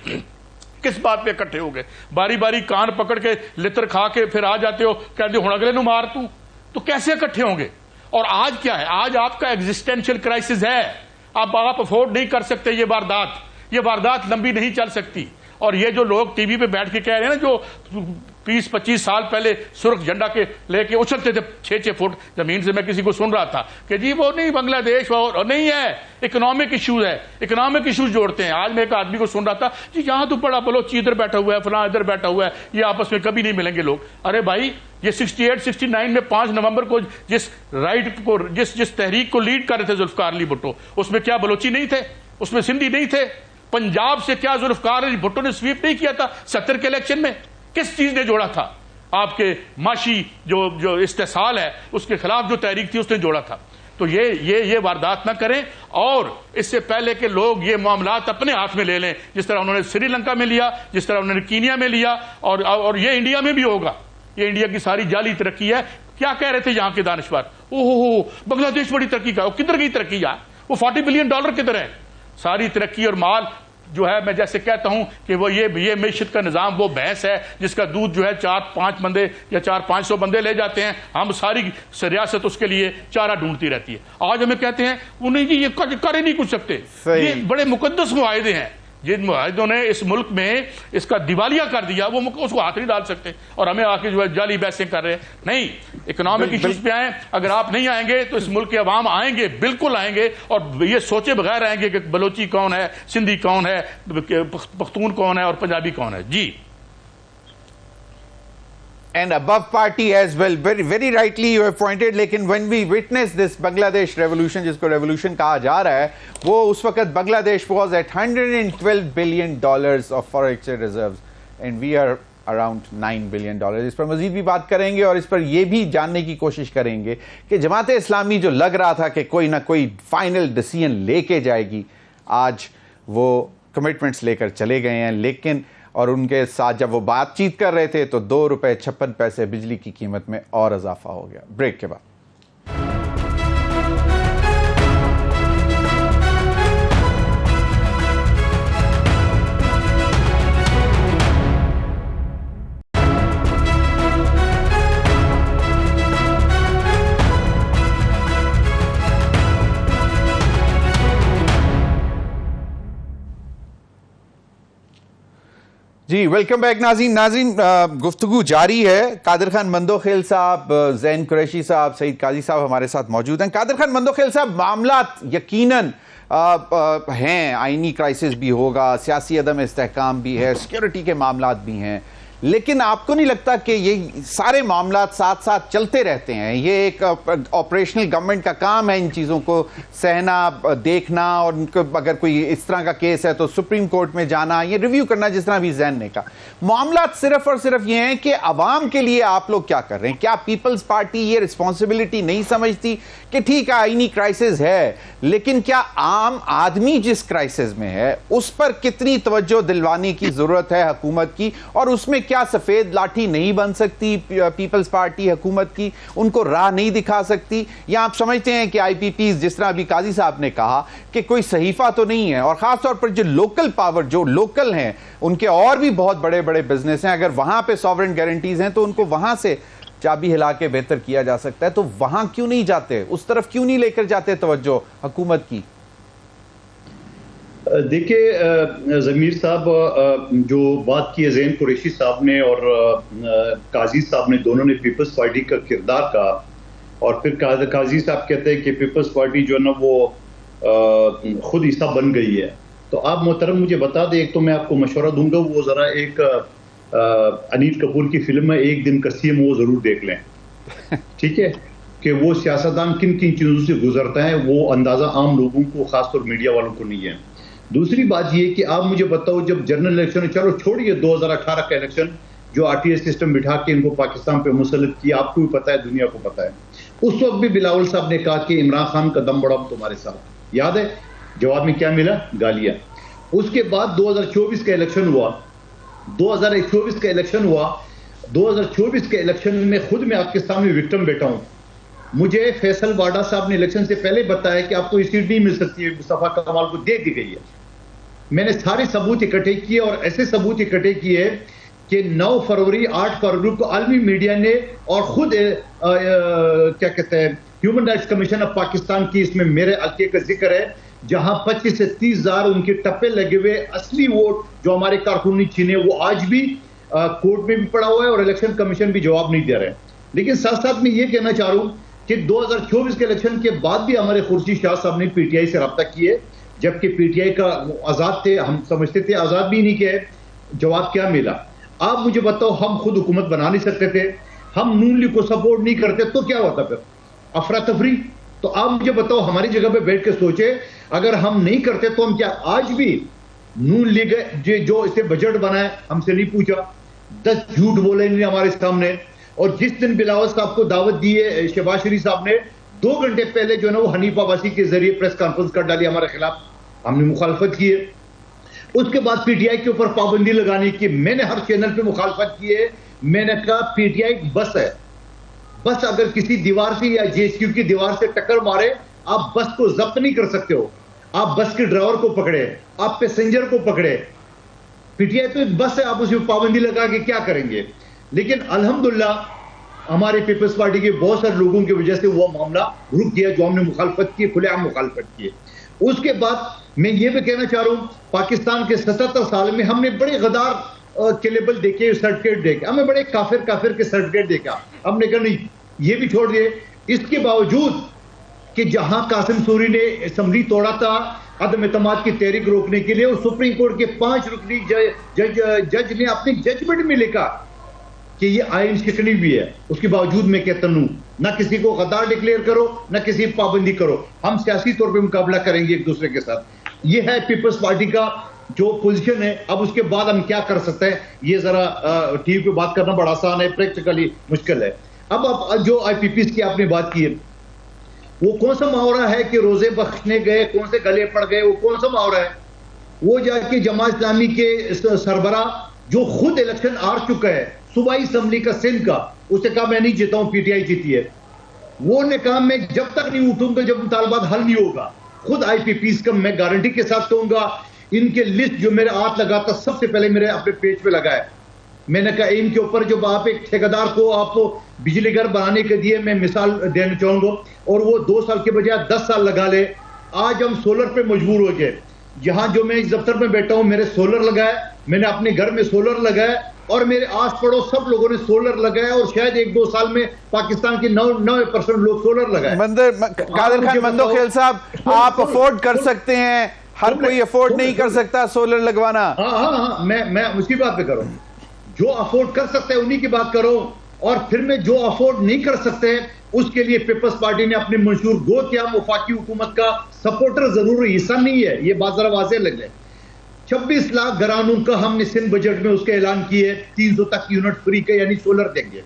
किस बात पे इकट्ठे हो गए? बारी बारी कान पकड़ के लित्र खा के फिर आ जाते हो, कहते हो अगले नु मार तू, तो कैसे इकट्ठे होंगे? और आज क्या है, आज आपका एग्जिस्टेंशियल क्राइसिस है, अब आप अफोर्ड नहीं कर सकते ये वारदात लंबी नहीं चल सकती। और ये जो लोग टीवी पे बैठ के कह रहे हैं ना, जो 20-25 साल पहले सुर्ख झंडा के लेके उछलते थे 6-6 फुट जमीन से, मैं किसी को सुन रहा था कि जी वो नहीं बांग्लादेश और नहीं है, इकोनॉमिक इश्यूज है, इकोनॉमिक इश्यूज जोड़ते हैं। आज मैं एक आदमी को सुन रहा था, जी यहां तो बड़ा बलोच इधर बैठा हुआ है, फलां इधर बैठा हुआ है, ये आपस में कभी नहीं मिलेंगे लोग। अरे भाई, ये 68-69 में 5 नवंबर को जिस तहरीक को लीड कर रहे थे जुल्फकार अली भुट्टो, उसमें क्या बलोची नहीं थे, उसमें सिंधी नहीं थे? पंजाब से क्या जुल्फकार अली भुट्टो ने स्वीप नहीं किया था 70 के इलेक्शन में? किस चीज ने जोड़ा था? आपके माशी जो इस्तेसाल है उसके खिलाफ जो तहरीक थी उसने जोड़ा था। तो ये वारदात ना करें, और इससे पहले कि लोग ये मामलात अपने हाथ में ले लें, जिस तरह उन्होंने श्रीलंका में लिया, जिस तरह उन्होंने कीनिया में लिया, और ये इंडिया में भी होगा। ये इंडिया की सारी जाली तरक्की है। क्या कह रहे थे यहाँ के दानिशवर, ओहो बांग्लादेश बड़ी तरक्की का, किधर गई तरक्की यार? वो $40 बिलियन किधर है? सारी तरक्की और माल जो है, मैं जैसे कहता हूं कि वो ये मैशत का निज़ाम वो भैंस है जिसका दूध जो है 4-5 बंदे या 400-500 बंदे ले जाते हैं, हम सारी रियासत उसके लिए चारा ढूंढती रहती है। आज हमें कहते हैं उन्हें जी ये कर ही नहीं कुछ सकते। ये बड़े मुकद्दस मुआहदे हैं, जिन मुआहिदों ने इस मुल्क में इसका दिवालिया कर दिया वो उसको हाथ नहीं डाल सकते, और हमें आके जो है जाली बहसें कर रहे हैं। नहीं, इकोनॉमिक इश्यूज पे आए, अगर आप नहीं आएंगे तो इस मुल्क के अवाम आएंगे, बिल्कुल आएंगे, और ये सोचे बगैर आएंगे कि बलोची कौन है, सिंधी कौन है, पख्तून कौन है और पंजाबी कौन है। जी, and above party as well, very rightly you have pointed. लेकिन when we witness this Bangladesh revolution, जिसको revolution कहा जा रहा है, वो उस वक्त Bangladesh was at $112 billion of foreign exchange reserves and we are around $9 billion. इस पर मजीद भी बात करेंगे और इस पर यह भी जानने की कोशिश करेंगे कि जमात इस्लामी जो लग रहा था कि कोई ना कोई फाइनल डिसीजन लेके जाएगी, आज वो कमिटमेंट्स लेकर चले गए हैं। लेकिन और उनके साथ जब वो बातचीत कर रहे थे तो ₹2.56 बिजली की कीमत में और इजाफा हो गया। ब्रेक के बाद जी, वेलकम बैक नाज़रीन। गुफ्तगू जारी है। कादिर खान मंदोखेल साहब, ज़ैन कुरैशी साहब, सईद काजी साहब हमारे साथ मौजूद हैं। कादिर खान मंदोखेल साहब, मामलात यकीनन हैं, आइनी क्राइसिस भी होगा, सियासी अदम इस्तेहकाम भी है, सिक्योरिटी के मामलात भी हैं, लेकिन आपको नहीं लगता कि ये सारे मामलात साथ साथ चलते रहते हैं? ये एक ऑपरेशनल गवर्नमेंट का काम है इन चीज़ों को सहना, देखना, और उनको अगर कोई इस तरह का केस है तो सुप्रीम कोर्ट में जाना, ये रिव्यू करना, जिस तरह भी ज़ैन ने कहा। मामलात सिर्फ और सिर्फ ये हैं कि अवाम के लिए आप लोग क्या कर रहे हैं? क्या पीपल्स पार्टी ये रिस्पॉन्सिबिलिटी नहीं समझती कि ठीक है आईनी क्राइसिस है, लेकिन क्या आम आदमी जिस क्राइसिस में है उस पर कितनी तवज्जो दिलवाने की ज़रूरत है हुकूमत की, और उसमें क्या सफेद लाठी नहीं बन सकती पीपल्स पार्टी हुकूमत की, उनको राह नहीं दिखा सकती? या आप समझते हैं कि आईपीपी, जिस तरह अभी काजी साहब ने कहा, कि कोई सहीफा तो नहीं है, और खासतौर पर जो लोकल पावर, जो लोकल हैं, उनके और भी बहुत बड़े बड़े बिजनेस हैं, अगर वहां पे सॉवरेन गारंटीज हैं तो उनको वहां से चाबी हिला के बेहतर किया जा सकता है, तो वहां क्यों नहीं जाते? उस तरफ क्यों नहीं लेकर जाते तवज्जो हुकूमत की? देखिए ज़मीर साहब, जो बात की है ज़ैन कुरैशी साहब ने और काजी साहब ने, दोनों ने पीपल्स पार्टी का किरदार कहा, और फिर काजी साहब कहते हैं कि पीपल्स पार्टी जो है ना वो खुद हिस्सा बन गई है। तो आप मोहतरम मुझे बता दें, एक तो मैं आपको मशवरा दूंगा, वो ज़रा एक अनिल कपूर की फिल्म है एक दिन कसीम, वो ज़रूर देख लें, ठीक है, कि वो सियासतदान किन किन चीज़ों से गुजरता है, वो अंदाज़ा आम लोगों को, खासतौर मीडिया वालों को नहीं है। दूसरी बात ये कि आप मुझे बताओ, जब जनरल इलेक्शन, चलो छोड़िए 2018 का इलेक्शन, जो आरटीएस सिस्टम बिठा के इनको पाकिस्तान पे मुसल्लत किया, आपको भी पता है, दुनिया को पता है। उस वक्त भी बिलावल साहब ने कहा कि इमरान खान का दम बड़ा तुम्हारे साथ, याद है? जवाब में क्या मिला? गालियां। उसके बाद 2024 का इलेक्शन हुआ, 2024 का इलेक्शन हुआ, 2024 के इलेक्शन में खुद मैं आपके सामने विक्टिम बैठा हूं। मुझे फैसल वाडा साहब ने इलेक्शन से पहले बताया कि आपको ये सीट नहीं मिल सकती है, मुस्तफा कमाल को दे दी गई है। मैंने सारे सबूत इकट्ठे किए, और ऐसे सबूत इकट्ठे किए कि 9 फरवरी 8 फरवरी को आलमी मीडिया ने, और खुद क्या कहते हैं, human rights commission of Pakistan की, इसमें मेरे हल्के का जिक्र है, जहां 25 से 30 हजार उनके टप्पे लगे हुए, असली वोट जो हमारे कारकुनी छीने, वो आज भी कोर्ट में भी पड़ा हुआ है, और इलेक्शन कमीशन भी जवाब नहीं दे रहे। लेकिन साथ साथ में ये कहना चाह रहा हूं कि 2024 के इलेक्शन के बाद भी हमारे खुर्शीद शाह साहब ने पीटीआई से रब्ता किए, जबकि पीटीआई का आजाद थे, हम समझते थे आजाद भी नहीं किए। जवाब क्या मिला? आप मुझे बताओ, हम खुद हुकूमत बना नहीं सकते थे, हम नून लीग को सपोर्ट नहीं करते, तो क्या होता फिर? अफरा तफरी। तो आप मुझे बताओ, हमारी जगह पे बैठ के सोचे, अगर हम नहीं करते तो हम क्या आज भी नून लीग जो इसे बजट बनाए, हमसे नहीं पूछा, 10 झूठ बोले नहीं हमारे सामने। और जिस दिन बिलावल साहब को दावत दी है शहबाज शरीफ साहब ने, 2 घंटे पहले जो है ना वो हनीफ अब्बासी के जरिए प्रेस कॉन्फ्रेंस कर डाली हमारे खिलाफ, हमने मुखालफत की है। उसके बाद पीटीआई के ऊपर पाबंदी लगाने की मैंने हर चैनल पे मुखालफत की है। मैंने कहा पीटीआई बस है, बस अगर किसी दीवार से या जेएसयू की दीवार से टक्कर मारे, आप बस को जब्त नहीं कर सकते हो। आप बस के ड्राइवर को पकड़े, आप पैसेंजर को पकड़े। पीटीआई तो एक बस है, आप उसमें पाबंदी लगा के क्या करेंगे? लेकिन अल्हम्दुलिल्लाह हमारे पीपल्स पार्टी के बहुत सारे लोगों की वजह से वो मामला रुक गया, जो हमने मुखालफत की, खुलेआम मुखालफत की। उसके बाद मैं ये भी कहना चाह रहा हूं, पाकिस्तान के 77 साल में हमने बड़े गद्दार के लेबल देखे, सर्टिफिकेट देखे, हमें बड़े काफिर के सर्टिफिकेट देखा। हमने कहा नहीं, ये भी छोड़ दिए। इसके बावजूद कि जहां कासिम सूरी ने असेंबली तोड़ा था अदम एतमाद की तहरीक रोकने के लिए, और सुप्रीम कोर्ट के 5 रुकनी जज ने अपनी जजमेंट में लिखा कि ये आइन शिकनी भी है, उसके बावजूद मैं कहता हूं ना किसी को गद्दार डिक्लेयर करो, ना किसी की पाबंदी करो, हम सियासी तौर पे मुकाबला करेंगे एक दूसरे के साथ। ये है पीपल्स पार्टी का जो पोजीशन है। अब उसके बाद हम क्या कर सकते हैं, ये जरा टीवी पे बात करना बड़ा आसान है, प्रैक्टिकली मुश्किल है। अब जो IPPs की आपने बात की है, वो कौन सा मुहावरा है कि रोजे बख्शने गए कौन से गले पड़ गए, वो कौन सा मुहावरा है? वो जाके जमात इस्लामी के सरबरा जो खुद इलेक्शन हार चुका है, सूबाई असेंबली का सिंध का, उसने कहा मैं नहीं जीता हूं, PTI जीती है। वो ने कहा मैं जब तक नहीं उठूंगा जब मुतालबात हल नहीं होगा। खुद IPPs का मैं गारंटी के साथ कहूंगा, इनके लिस्ट जो मेरे हाथ लगा था सबसे पहले मेरे अपने पेज पे लगा है। मैंने कहा इनके ऊपर जब आप एक ठेकेदार को आप बिजली घर बनाने के दिए, मैं मिसाल देना चाहूंगा, और वो 2 साल के बजाय 10 साल लगा ले। आज हम सोलर पे मजबूर हो गए। यहां जो मैं इस दफ्तर में बैठा हूं, मेरे सोलर लगाए, मैंने अपने घर में सोलर लगाया, और मेरे आस पड़ोस सब लोगों ने सोलर लगाया, और शायद 1-2 साल में पाकिस्तान के 9% लोग सोलर लगाए। कादिर खान मंदोखेल साहब, आप अफोर्ड कर सकते हैं, हर कोई अफोर्ड नहीं कर सकता सोलर लगवाना। हाँ, मैं उसी बात पे करूं, जो अफोर्ड कर सकते हैं उन्हीं की बात करो। और फिर मैं जो अफोर्ड नहीं कर सकते उसके लिए पीपल्स पार्टी ने अपने मंशूर गो किया। वफाकी हुकूमत का सपोर्टर जरूर हिस्सा नहीं है, ये बात जरा वाज़ेह लग जाए। 26 लाख घरानों का हमने सिंध बजट में उसके ऐलान किए, 300 तक यूनिट फ्री के यानी सोलर देंगे।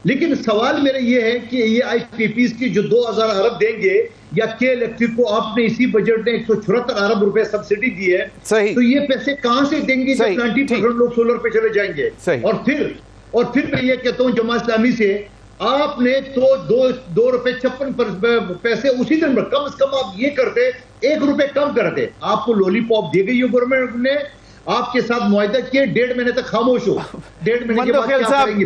लेकिन सवाल मेरा ये है कि ये IPPs की जो 2000 अरब देंगे, या के इलेक्ट्रिक को आपने इसी बजट में 174 अरब रुपए सब्सिडी दी है, तो ये पैसे कहां से देंगे जब 90% लोग सोलर पे चले जाएंगे? और फिर मैं ये कहता हूं जमात इस्लामी से, आपने तो 2 रुपए 56 पैसे उसी दिन पर कम से कम आप ये करते, 1 रुपए कम कर दे। आपको लॉलीपॉप दे गई है गवर्नमेंट ने, आपके साथ मुआहदा किए, 1.5 महीने तक खामोश हो। 1.5 महीने के बाद क्या करेंगे?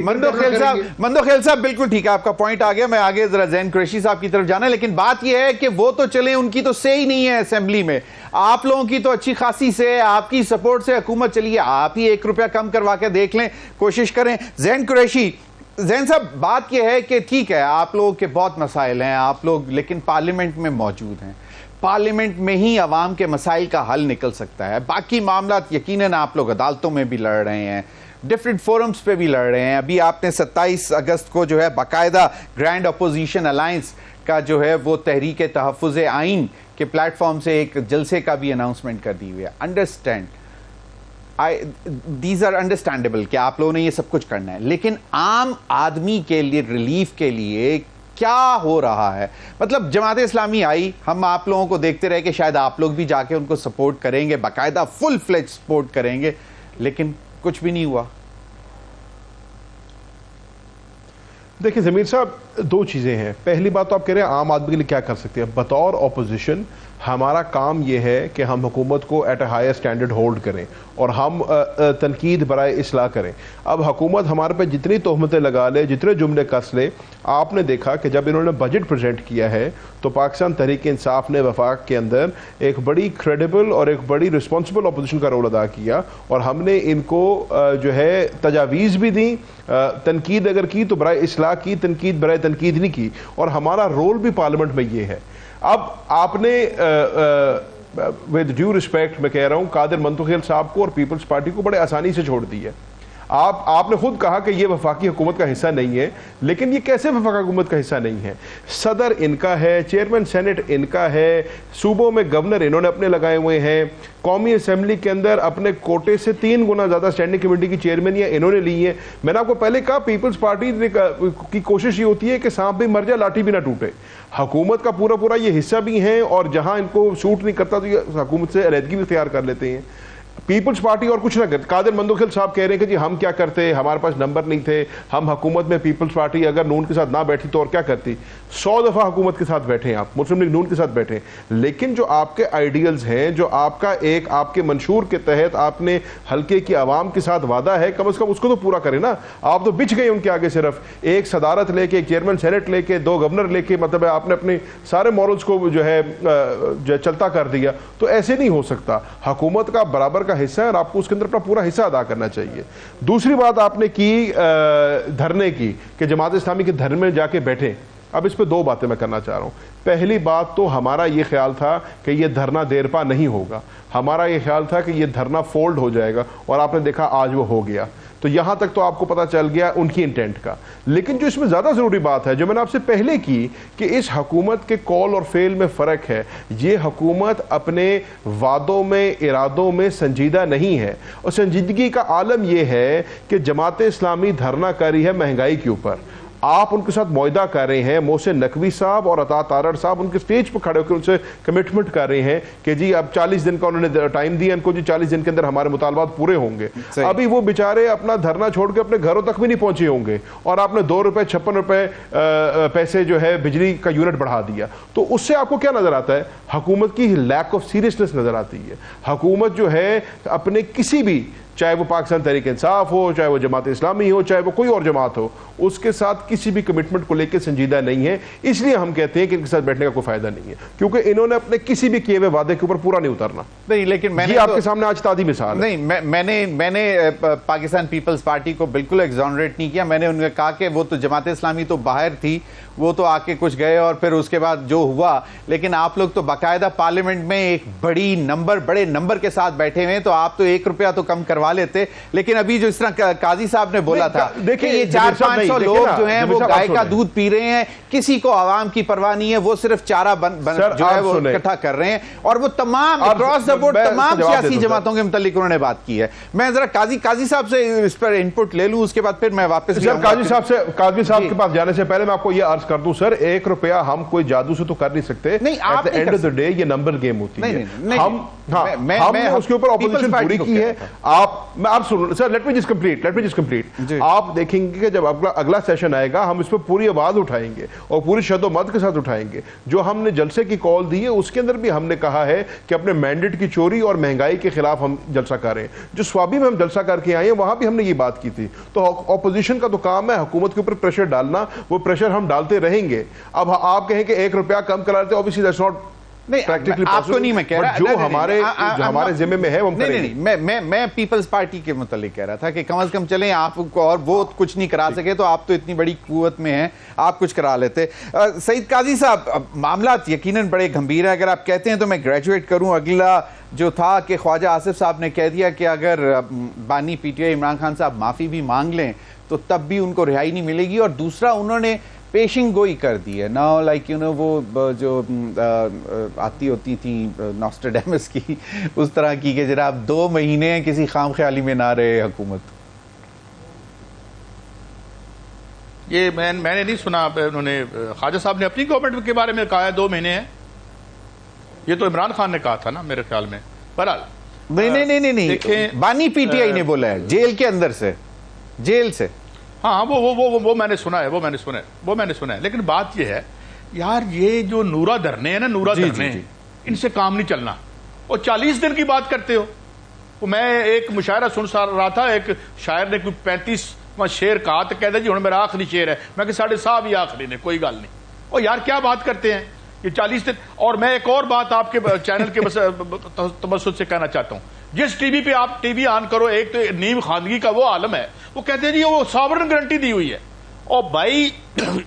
मंदोखेल साहब बिल्कुल ठीक है, आपका पॉइंट आ गया। मैं आगे जरा ज़ैन कुरैशी साहब की तरफ जाना है, लेकिन बात यह है कि वो तो चले, उनकी तो से ही नहीं है असेंबली में। आप लोगों की तो अच्छी खासी से, आपकी सपोर्ट से हुकूमत चली है, आप ही 1 रुपया कम करवा के देख लें, कोशिश करें। ज़ैन कुरैशी, ज़ैन साहब, बात यह है कि ठीक है आप लोगों के बहुत मसाइल हैं, आप लोग लेकिन पार्लियामेंट में मौजूद हैं, पार्लियामेंट में ही अवाम के मसाइल का हल निकल सकता है। बाकी मामला यकीनन आप लोग अदालतों में भी लड़ रहे हैं, डिफरेंट फोरम्स पे भी लड़ रहे हैं। अभी आपने 27 अगस्त को जो है बाकायदा ग्रैंड अपोजिशन अलायंस का जो है वो तहरीक तहफ़्फ़ुज़ आइन के प्लेटफॉर्म से एक जलसे का भी अनाउंसमेंट कर दी हुई है। अंडरस्टैंड, दीज आर अंडरस्टैंडेबल कि आप लोगों ने ये सब कुछ करना है, लेकिन आम आदमी के लिए रिलीफ के लिए क्या हो रहा है? मतलब जमात इस्लामी आई, हम आप लोगों को देखते रहे कि शायद आप लोग भी जाके उनको सपोर्ट करेंगे, बाकायदा फुल फ्लेज सपोर्ट करेंगे, लेकिन कुछ भी नहीं हुआ। देखिए ज़मीर साहब, 2 चीज़ें हैं। पहली बात तो आप कह रहे हैं आम आदमी के लिए क्या कर सकते हैं। बतौर ऑपोजिशन हमारा काम यह है कि हम हुकूमत को at a higher standard hold करें और हम तनकीद बराए इस्लाह करें। अब हुकूमत हमारे पे जितनी तोहमतें लगा ले, जितने जुमले कस ले, आपने देखा कि जब इन्होंने बजट प्रेजेंट किया है तो पाकिस्तान तहरीक इंसाफ ने वफाक के अंदर एक बड़ी क्रेडिबल और एक बड़ी रिस्पॉन्सिबल अपोजिशन का रोल अदा किया, और हमने इनको जो है तजावीज़ भी दी, तनकीद अगर की तो बराए इस्लाह की, तनकीद बराए तनकीद नहीं की, और हमारा रोल भी पार्लियामेंट में ये है। अब आपने विद ड्यू रिस्पेक्ट मैं कह रहा हूं, कादिर मंदोखेल साहब को और पीपल्स पार्टी को बड़े आसानी से छोड़ दी है। आपने खुद कहा कि ये वफाकी हुकूमत का हिस्सा नहीं है, लेकिन ये कैसे वफाकी हुकूमत का हिस्सा नहीं है? सदर इनका है, चेयरमैन सेनेट इनका है, सूबों में गवर्नर इन्होंने अपने लगाए हुए हैं, कौमी असेंबली के अंदर अपने कोटे से 3 गुना ज़्यादा स्टैंडिंग कमेटी की चेयरमैनियाँ इन्होंने ली हैं। मैंने आपको पहले कहा पीपल्स पार्टी की कोशिश ये होती है कि सांप भी मर जाए लाठी भी ना टूटे। हुकूमत का पूरा ये हिस्सा भी हैं, और जहाँ इनको सूट नहीं करता तो ये हुकूमत से अलहदगी भी इख्तियार कर लेते हैं। पीपल्स पार्टी और कुछ ना करती। कादिर मंदोखिल साहब कह रहे हैं कि जी हम क्या करते, हमारे पास नंबर नहीं थे, हम हुकूमत में पीपल्स पार्टी अगर नून के साथ ना बैठी तो और क्या करती। 100 दफा हुकूमत के साथ बैठे हैं आप, मुस्लिम लीग नून के साथ बैठे, लेकिन जो आपके आइडियल्स हैं, जो आपका एक आपके मंशूर के तहत आपने हल्के की आवाम के साथ वादा है, कम से कम उसको तो पूरा करें ना। आप तो बिछ गए उनके आगे, सिर्फ एक सदारत लेके, एक चेयरमैन सेनेट लेके, 2 गवर्नर लेके, मतलब आपने अपने सारे मॉरल्स को जो है चलता कर दिया। तो ऐसे नहीं हो सकता। हुकूमत का बराबर का हिस्सा है और आपको उसके अंदर अपना पूरा हिस्सा अदा करना चाहिए। दूसरी बात आपने की धरने की, कि जमात इस्लामी के धरने में जाके बैठे। अब इस पे 2 बातें मैं करना चाह रहा हूं। पहली बात तो हमारा यह ख्याल था कि यह धरना देरपा नहीं होगा, हमारा यह ख्याल था कि यह धरना फोल्ड हो जाएगा, और आपने देखा आज वो हो गया। तो यहां तक तो आपको पता चल गया उनकी इंटेंट का। लेकिन जो इसमें ज्यादा जरूरी बात है, जो मैंने आपसे पहले की, कि इस हुकूमत के कॉल और फेल में फर्क है। ये हुकूमत अपने वादों में, इरादों में संजीदा नहीं है, और संजीदगी का आलम यह है कि जमात इस्लामी धरना कर रही है महंगाई के ऊपर। आप उनके साथ मुआहदा कर रहे हैं, मोहसिन नकवी साहब और अता तारड़ साहब उनके स्टेज पर खड़े होकर उनसे कमिटमेंट कर रहे हैं कि जी अब 40 दिन का उन्होंने टाइम दिया इनको, जी 40 दिन के अंदर हमारे मुतालबात पूरे होंगे। अभी वो बेचारे अपना धरना छोड़ के अपने घरों तक भी नहीं पहुंचे होंगे, और आपने ₹2.56 पैसे जो है बिजली का यूनिट बढ़ा दिया। तो उससे आपको क्या नजर आता है? हुकूमत की लैक ऑफ सीरियसनेस नजर आती है। हुकूमत जो है अपने किसी भी, चाहे वो पाकिस्तान तहरीक इंसाफ हो, चाहे वो जमात इस्लामी हो, चाहे वो कोई और जमात हो, उसके साथ किसी भी कमिटमेंट को लेकर संजीदा नहीं है। इसलिए हम कहते हैं कि इनके साथ बैठने का कोई फायदा नहीं है, क्योंकि इन्होंने अपने किसी भी किए हुए वादे के ऊपर पूरा नहीं उतरना। नहीं, लेकिन मैंने आपके सामने आज ताज़ी मिसाल नहीं, मैंने पाकिस्तान पीपल्स पार्टी को बिल्कुल एग्जॉनरेट नहीं किया। मैंने उन्हें कहा कि वो तो जमात इस्लामी तो बाहर थी, वो तो आके कुछ गए और फिर उसके बाद जो हुआ, लेकिन आप लोग तो बाकायदा पार्लियामेंट में एक बड़े नंबर के साथ बैठे हुए हैं, तो आप तो ₹1 तो कम करवा लेते। लेकिन अभी जो इस तरह काजी साहब ने बोला था, देखिए ये 400-500 लोग जो हैं वो गाय का दूध पी रहे हैं, किसी को आवाम की परवाह नहीं है, वो सिर्फ चारा जो है वो इकट्ठा कर रहे हैं, और वो तमाम अक्रॉस द बोर्ड तमाम सियासी जमातों के मुतालिक उन्होंने बात की है। मैं जरा काजी साहब से इस पर इनपुट ले लूं, उसके बाद फिर मैं वापस काजी साहब के पास जाने से पहले मैं आपको यह अर्ज कर दूं, सर ₹1 हम कोई जादू से तो कर नहीं सकते। At the end of the day ये नंबर गेम होती है। हमने उसके ऊपर ऑपोजिशन पूरी की है। आप सुन sir, let me just complete. आप देखेंगे कि जब अगला सेशन आएगा हम इस पर पूरी आवाज उठाएंगे और पूरी शदोमत के साथ उठाएंगे। जो हमने जलसे की कॉल दी है उसके अंदर भी हमने कहा है कि अपने मैंडेट की चोरी और महंगाई के खिलाफ हम जलसा कर रहे हैं। जो स्वाबी में हम जलसा करके आए हैं वहां भी हमने ये बात की थी। तो ऑपोजिशन का तो काम है हुकूमत के ऊपर प्रेशर डालना, वो प्रेशर हम डालते रहेंगे। अब आप कहें कि ₹1 कम करा देते, ऑब्वियसली दैट्स नॉट नहीं, आपको नहीं मैं कह रहा, जो हमारे जिम्मे में है वो हम करेंगे। मैं पीपल्स पार्टी के मुतालिक कह रहा था कि कम से कम चलें आपको, और वो कुछ नहीं करा सके तो आप तो इतनी बड़ी कुव्वत में हैं, आप कुछ करा लेते। सईद काजी साहब, मामला यकीनन बड़े गंभीर है। अगर आप कहते हैं तो मैं ग्रेजुएट करूं। अगला जो था कि ख्वाजा आसिफ साहब ने कह दिया कि अगर बानी पीटीआई इमरान खान साहब माफी भी मांग लें तो तब भी उनको रिहाई नहीं मिलेगी। और दूसरा, उन्होंने पेशिंग गोई कर दी है नाउ, लाइक वो जो आती होती थी नॉस्ट्रेडेमस की, उस तरह की कि जनाब 2 महीने किसी खाम ख्याली में ना रहे हुकूमत। ये मैंने नहीं सुना। उन्होंने ख्वाजा साहब ने अपनी गवर्नमेंट के बारे में कहा है 2 महीने हैं। ये तो इमरान खान ने कहा था ना मेरे ख्याल में। बहरहाल नहीं, बानी पीटीआई ने बोला है, जेल के अंदर से, जेल से। हाँ, वो मैंने सुना है। लेकिन बात ये है यार, ये जो नूरा धरने हैं ना, नूरा धरने, इनसे काम नहीं चलना। और 40 दिन की बात करते हो। तो मैं एक मुशायरा सुन रहा था, एक शायर ने कोई 35वां शेर कहा, तो कहता जी मेरा आखिरी शेर है। मैं कि साढ़े साहब ही आखिरी ने, कोई गल नहीं। और यार क्या बात करते हैं ये 40 दिन। और मैं एक और बात आपके चैनल के तबस्सुत से कहना चाहता हूँ। जिस टीवी पे आप टीवी ऑन करो, एक तो नीम खानगी का वो आलम है, वो कहते हैं जी वो सॉवरेन गारंटी दी हुई है। और भाई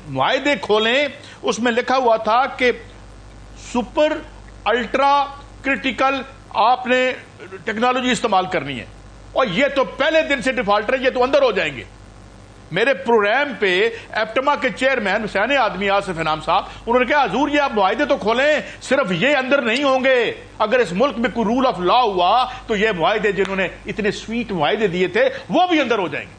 मुआहदे खोलें, उसमें लिखा हुआ था कि सुपर अल्ट्रा क्रिटिकल आपने टेक्नोलॉजी इस्तेमाल करनी है। और ये तो पहले दिन से डिफॉल्टर है, ये तो अंदर हो जाएंगे। मेरे प्रोग्राम पे एप्टमा के चेयरमैन सयाने आदमी आसिफ इनाम साहब, उन्होंने कहा हजूर ये आप मुआहदे तो खोलें, सिर्फ ये अंदर नहीं होंगे। अगर इस मुल्क में कोई रूल ऑफ लॉ हुआ तो ये मुआहदे जिन्होंने इतने स्वीट मुआहदे दिए थे वो भी अंदर हो जाएंगे।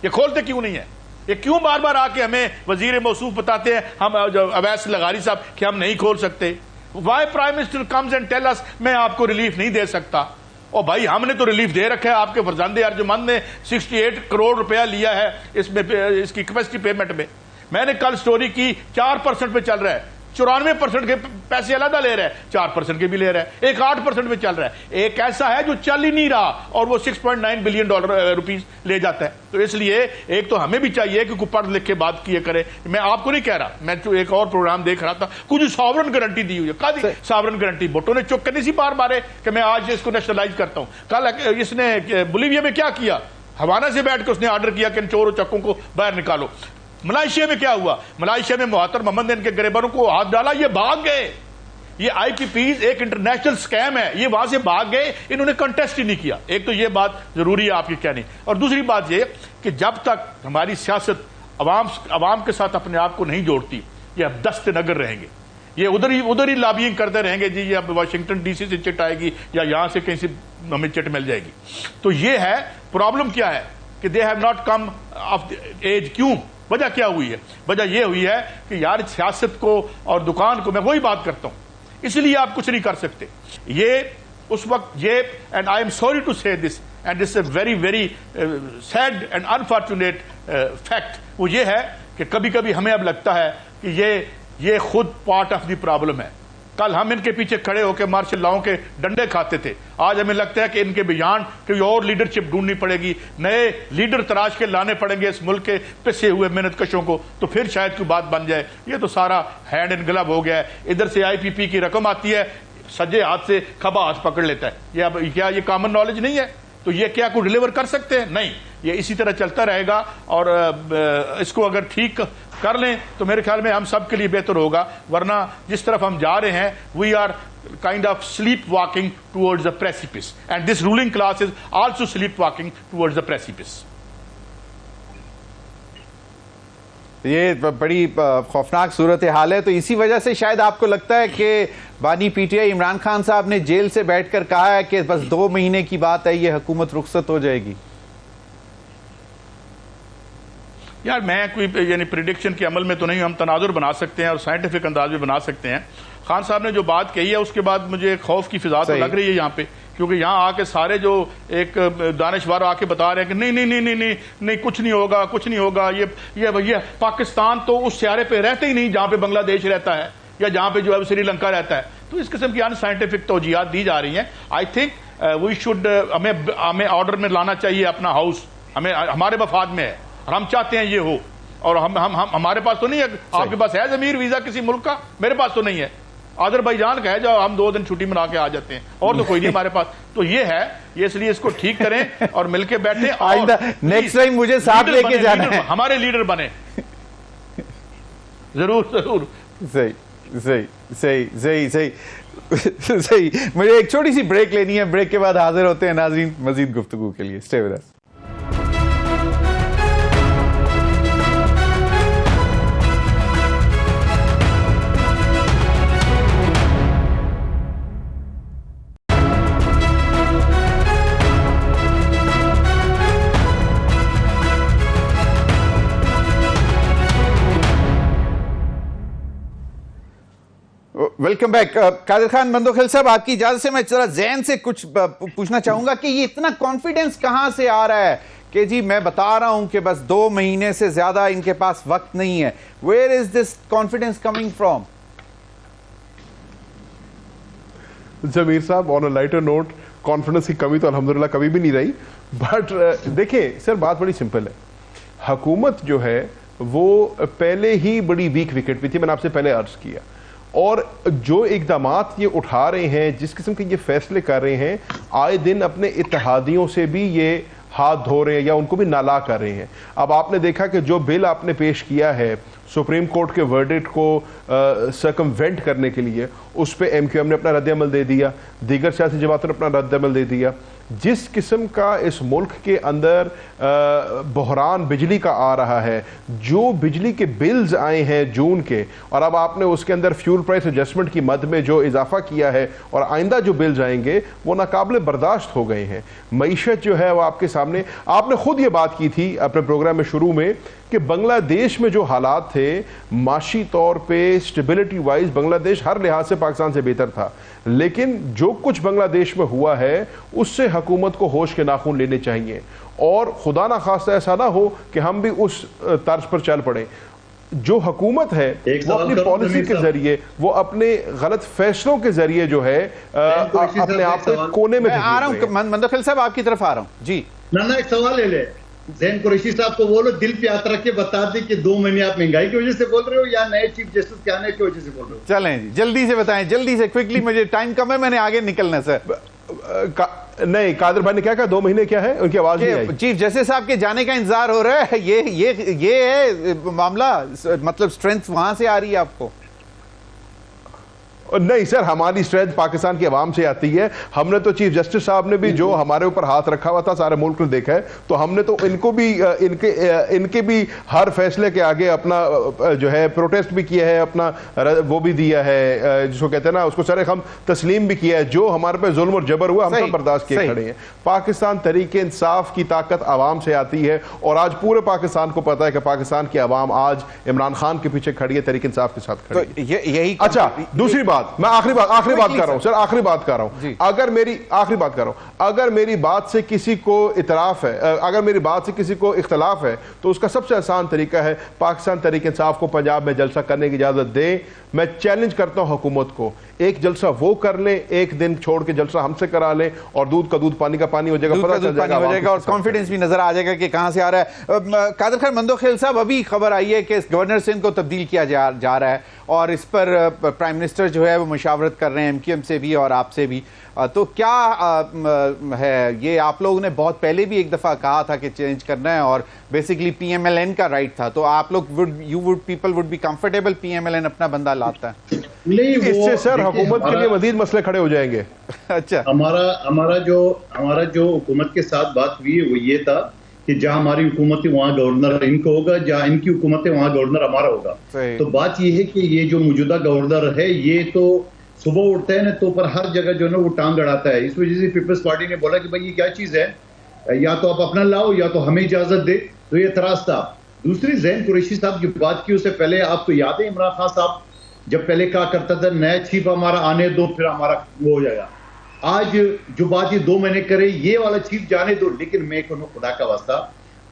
ये खोलते क्यों नहीं है? ये क्यों बार बार आके हमें वजीर मौसूफ बताते हैं, हम अवैस लगारी साहब, कि हम नहीं खोल सकते? Why Prime Minister comes and tell us मैं आपको रिलीफ नहीं दे सकता? और भाई हमने तो रिलीफ दे रखा है, आपके फरजंदे अर्जुमंद ने 68 करोड़ रुपया लिया है इसमें, इसकी कैपेसिटी पेमेंट में। मैंने कल स्टोरी की 4% पे चल रहा है, 94% के पैसे अलग ले रहा है, 4% के भी ले रहा है, एक 8% में चल रहा है, एक ऐसा है जो चल ही नहीं रहा और वो 6.9 बिलियन रुपीस ले जाता है। तो इसलिए एक तो हमें भी चाहिए कि कोई पढ़ लिख के बात किए करे। मैं आपको नहीं कह रहा, मैं तो एक और प्रोग्राम देख रहा था, कुछ सॉवरन गारंटी दी हुई है। कल सॉवरन गारंटी भुट्टो ने चुप करनी सी बार मारे कि मैं आज इसको नेशनलाइज करता हूं। कल इसने बोलीविया में क्या किया, हवाना से बैठ के उसने ऑर्डर किया कि चोरों चक्कों को बाहर निकालो। मलाइशिया में क्या हुआ, मलाइशिया में मुहत्तर मोहम्मद ने इनके गिरबानों को हाथ डाला, ये भाग गए। ये आईपीपीज एक इंटरनेशनल स्कैम है, ये वहां से भाग गए, इन्होंने कंटेस्ट ही नहीं किया। एक तो ये बात जरूरी है आपकी कहनी, और दूसरी बात ये कि जब तक हमारी सियासत अवाम के साथ अपने आप को नहीं जोड़ती, ये अब दस्त नगर रहेंगे, ये उधर ही लॉबिंग करते रहेंगे जी, ये अब वाशिंगटन डीसी से चिट आएगी या यहां से कहीं से हमें चिट मिल जाएगी। तो ये है प्रॉब्लम। क्या है कि they have not come of age. क्यों, वजह क्या हुई है? वजह यह हुई है कि यार सियासत को और दुकान को, मैं वही बात करता हूं, इसलिए आप कुछ नहीं कर सकते। ये उस वक्त ये, and I am sorry to say this, and this is very very sad and unfortunate fact, वो ये है कि कभी कभी हमें अब लगता है कि ये खुद पार्ट ऑफ द प्रॉब्लम है। कल हम इनके पीछे खड़े होकर मार्शल लॉ के डंडे खाते थे, आज हमें लगता है कि इनके बियॉन्ड कोई और लीडरशिप ढूंढनी पड़ेगी, नए लीडर तराश के लाने पड़ेंगे इस मुल्क के पिसे हुए मेहनतकशों को, तो फिर शायद कोई बात बन जाए। ये तो सारा हैंड इन ग्लव हो गया है। इधर से आईपीपी की रकम आती है, सज्जे हाथ से खबा हाथ पकड़ लेता है। ये अब क्या ये कॉमन नॉलेज नहीं है? तो ये क्या कोई डिलीवर कर सकते हैं? नहीं, ये इसी तरह चलता रहेगा। और इसको अगर ठीक कर लें तो मेरे ख्याल में हम सब के लिए बेहतर होगा, वरना जिस तरफ हम जा रहे हैं, we are kind of sleepwalking towards the precipice, and this ruling class is also sleepwalking towards the precipice. ये बड़ी खौफनाक सूरत हाल है। तो इसी वजह से शायद आपको लगता है कि बानी पीटीआई इमरान खान साहब ने जेल से बैठकर कहा है कि बस 2 महीने की बात है, ये हुकूमत रुखसत हो जाएगी। यार मैं कोई यानी प्रिडिक्शन के अमल में तो नहीं, हम तनाजुर बना सकते हैं और साइंटिफिक अंदाज में बना सकते हैं। खान साहब ने जो बात कही है उसके बाद मुझे खौफ की फिजा तो लग रही है यहाँ पे, क्योंकि यहाँ आके सारे जो एक दानिशवर आके बता रहे हैं कि नहीं नहीं नहीं नहीं नहीं नहीं कुछ नहीं होगा, कुछ नहीं होगा। ये भैया पाकिस्तान तो उस सियारे पे रहते ही नहीं जहाँ पे बांग्लादेश रहता है या जहाँ पे जो है श्रीलंका रहता है। तो इस किस्म की अनसाइंटिफिक तौजीहात दी जा रही हैं। आई थिंक वी शुड, हमें ऑर्डर में लाना चाहिए अपना हाउस, हमें हमारे मफाद में है और हम चाहते हैं ये हो। और हम हमारे पास तो नहीं है, आपके पास है जमीर वीजा किसी मुल्क का? मेरे पास तो नहीं है। अजरबैजान का है, जाओ हम 2 दिन छुट्टी मना के आ जाते हैं, और तो कोई नहीं हमारे पास। तो ये है, ये इसलिए इसको ठीक करें और मिलके बैठे। नेक्स्ट टाइम मुझे साथ लेके जाना है, हमारे लीडर बने। जरूर जरूर। सही सही सही सही सही सही। मुझे एक छोटी सी ब्रेक लेनी है, ब्रेक के बाद हाजिर होते हैं नाज़रीन मजीद गुफ्तगू के लिए। Stay with us. Welcome back. Qadir Khan Bandokhil साहब, आपकी इजाजत से मैं जरा ज़हन से कुछ पूछना चाहूंगा कि ये इतना कॉन्फिडेंस कहां से आ रहा है कि जी मैं बता रहा हूं कि बस 2 महीने से ज्यादा इनके पास वक्त नहीं है। Where is this confidence coming from? Zameer साहब, on a lighter note, confidence की कमी तो अल्हम्दुलिल्लाह कभी भी नहीं रही। बट देखिए सर, बात बड़ी सिंपल है। हुकूमत जो है वो पहले ही बड़ी वीक विकेट पे थी, मैंने आपसे पहले अर्ज किया। और जो इकदामात ये उठा रहे हैं, जिस किस्म के ये फैसले कर रहे हैं, आए दिन अपने इत्तेहादियों से भी ये हाथ धो रहे हैं या उनको भी नाला कर रहे हैं। अब आपने देखा कि जो बिल आपने पेश किया है सुप्रीम कोर्ट के वर्डिक्ट को सर्कमवेंट करने के लिए, उस पर एमक्यूएम ने अपना रद्द-ए-अमल दे दिया, दीगर सियासी जमातों ने अपना रद्द-ए-अमल दे दिया। जिस किस्म का इस मुल्क के अंदर बहरान बिजली का आ रहा है, जो बिजली के बिल्स आए हैं जून के, और अब आपने उसके अंदर फ्यूल प्राइस एडजस्टमेंट की मद में जो इजाफा किया है और आइंदा जो बिल्स आएंगे वो नाकाबिले बर्दाश्त हो गए हैं। मईशत जो है वो आपके सामने, आपने खुद ये बात की थी अपने प्रोग्राम में शुरू में कि बांग्लादेश में जो हालात थे माशी तौर पे स्टेबिलिटी वाइज बांग्लादेश हर लिहाज से पाकिस्तान से बेहतर था, लेकिन जो कुछ बांग्लादेश में हुआ है उससे हुकूमत को होश के नाखून लेने चाहिए और खुदा ना खास्ता ऐसा ना हो कि हम भी उस तर्ज पर चल पड़े। जो हुकूमत है वो अपनी पॉलिसी के जरिए, वो अपने गलत फैसलों के जरिए जो है अपने आप को कोने में आ रहा हूं मंदोखिल साहब, आपकी तरफ आ रहा हूं जी। ना एक सवाल ले जैन कुरैशी साहब को बोलो दिल पे हाथ रख के बता दे कि 2 महीने आप महंगाई की वजह से बोल रहे हो या नए चीफ जस्टिस के आने की वजह से बोल रहे हो? चलें जी, जल्दी से बताएं, जल्दी से क्विकली, मुझे टाइम कम है, मैंने आगे निकलना सर। नहीं, कादर भाई ने क्या कहा 2 महीने क्या है, उनकी आवाज नहीं आई। चीफ जस्टिस साहब के जाने का इंतजार हो रहा है, ये है मामला, मतलब स्ट्रेंथ वहां से आ रही है आपको? नहीं सर, हमारी स्ट्रेंथ पाकिस्तान की आवाम से आती है। हमने तो चीफ जस्टिस साहब ने भी जो हमारे ऊपर हाथ रखा हुआ था सारे मुल्क ने देखा है, तो हमने तो इनको भी इनके भी हर फैसले के आगे अपना जो है प्रोटेस्ट भी किया है, अपना वो भी दिया है जिसको कहते हैं ना, उसको सर हम तस्लीम भी किया है। जो हमारे पे जुल्म और जबर हुआ हम सब बर्दाश्त किए खड़े हैं। पाकिस्तान तरीके इंसाफ की ताकत आवाम से आती है और आज पूरे पाकिस्तान को पता है कि पाकिस्तान की आवाम आज इमरान खान के पीछे खड़ी है, तरीके इंसाफ के साथ खड़ी है। यही अच्छा, दूसरी बात, मैं आखिरी बात कर रहा हूं सर, आखिरी बात कर रहा हूं। अगर मेरी बात से किसी को इतराफ है, अगर मेरी बात से किसी को इख्तलाफ है, तो उसका सबसे आसान तरीका है पाकिस्तान तहरीक इंसाफ को पंजाब में जलसा करने की इजाजत दे। मैं चैलेंज करता हूं हुकूमत को, एक जलसा वो कर ले, एक दिन छोड़ के जलसा हमसे करा ले और दूध का दूध पानी का पानी हो जाएगा, पता चल जाएगा और कॉन्फिडेंस भी नजर आ जाएगा कि कहां से आ रहा है। कादर खान मंदोखिल साहब, अभी खबर आई है कि गवर्नर सिंध को तब्दील किया जा रहा है और इस पर प्राइम मिनिस्टर जो है वो मुशावरत कर रहे हैं एमक्यूएम से भी और आपसे भी, तो क्या है ये? आप लोगों ने बहुत पहले भी एक दफा कहा था कि चेंज करना है और बेसिकली पीएमएलएन का राइट था, तो आप लोग people would be comfortable PMLN अपना बंदा लाता है? नहीं, इससे सर हुकूमत के लिए मजीद मसले खड़े हो जाएंगे। अच्छा, हमारा जो हुकूमत के साथ बात हुई वो ये था कि जहां हमारी हुकूमत है वहां गवर्नर इनको होगा, जहां इनकी हुकूमत है वहां गवर्नर हमारा होगा। तो बात ये है कि ये जो मौजूदा गवर्नर है ये तो सुबह उठता है ना तो पर हर जगह जो है ना वो टांग अड़ाता है। इस वजह से पीपल्स पार्टी ने बोला कि भाई ये क्या चीज है, या तो आप अपना लाओ या तो हमें इजाजत दे, तो ये एतराज था। दूसरी जैन कुरैशी साहब की बात की, उससे पहले आपको याद है इमरान खान साहब जब पहले कहा करता था नया चीफ हमारा आने दो फिर हमारा वो हो जाएगा। आज जो बात ये 2 महीने करे ये वाला चीफ जाने दो, लेकिन मैं कहूँ खुदा का वास्ता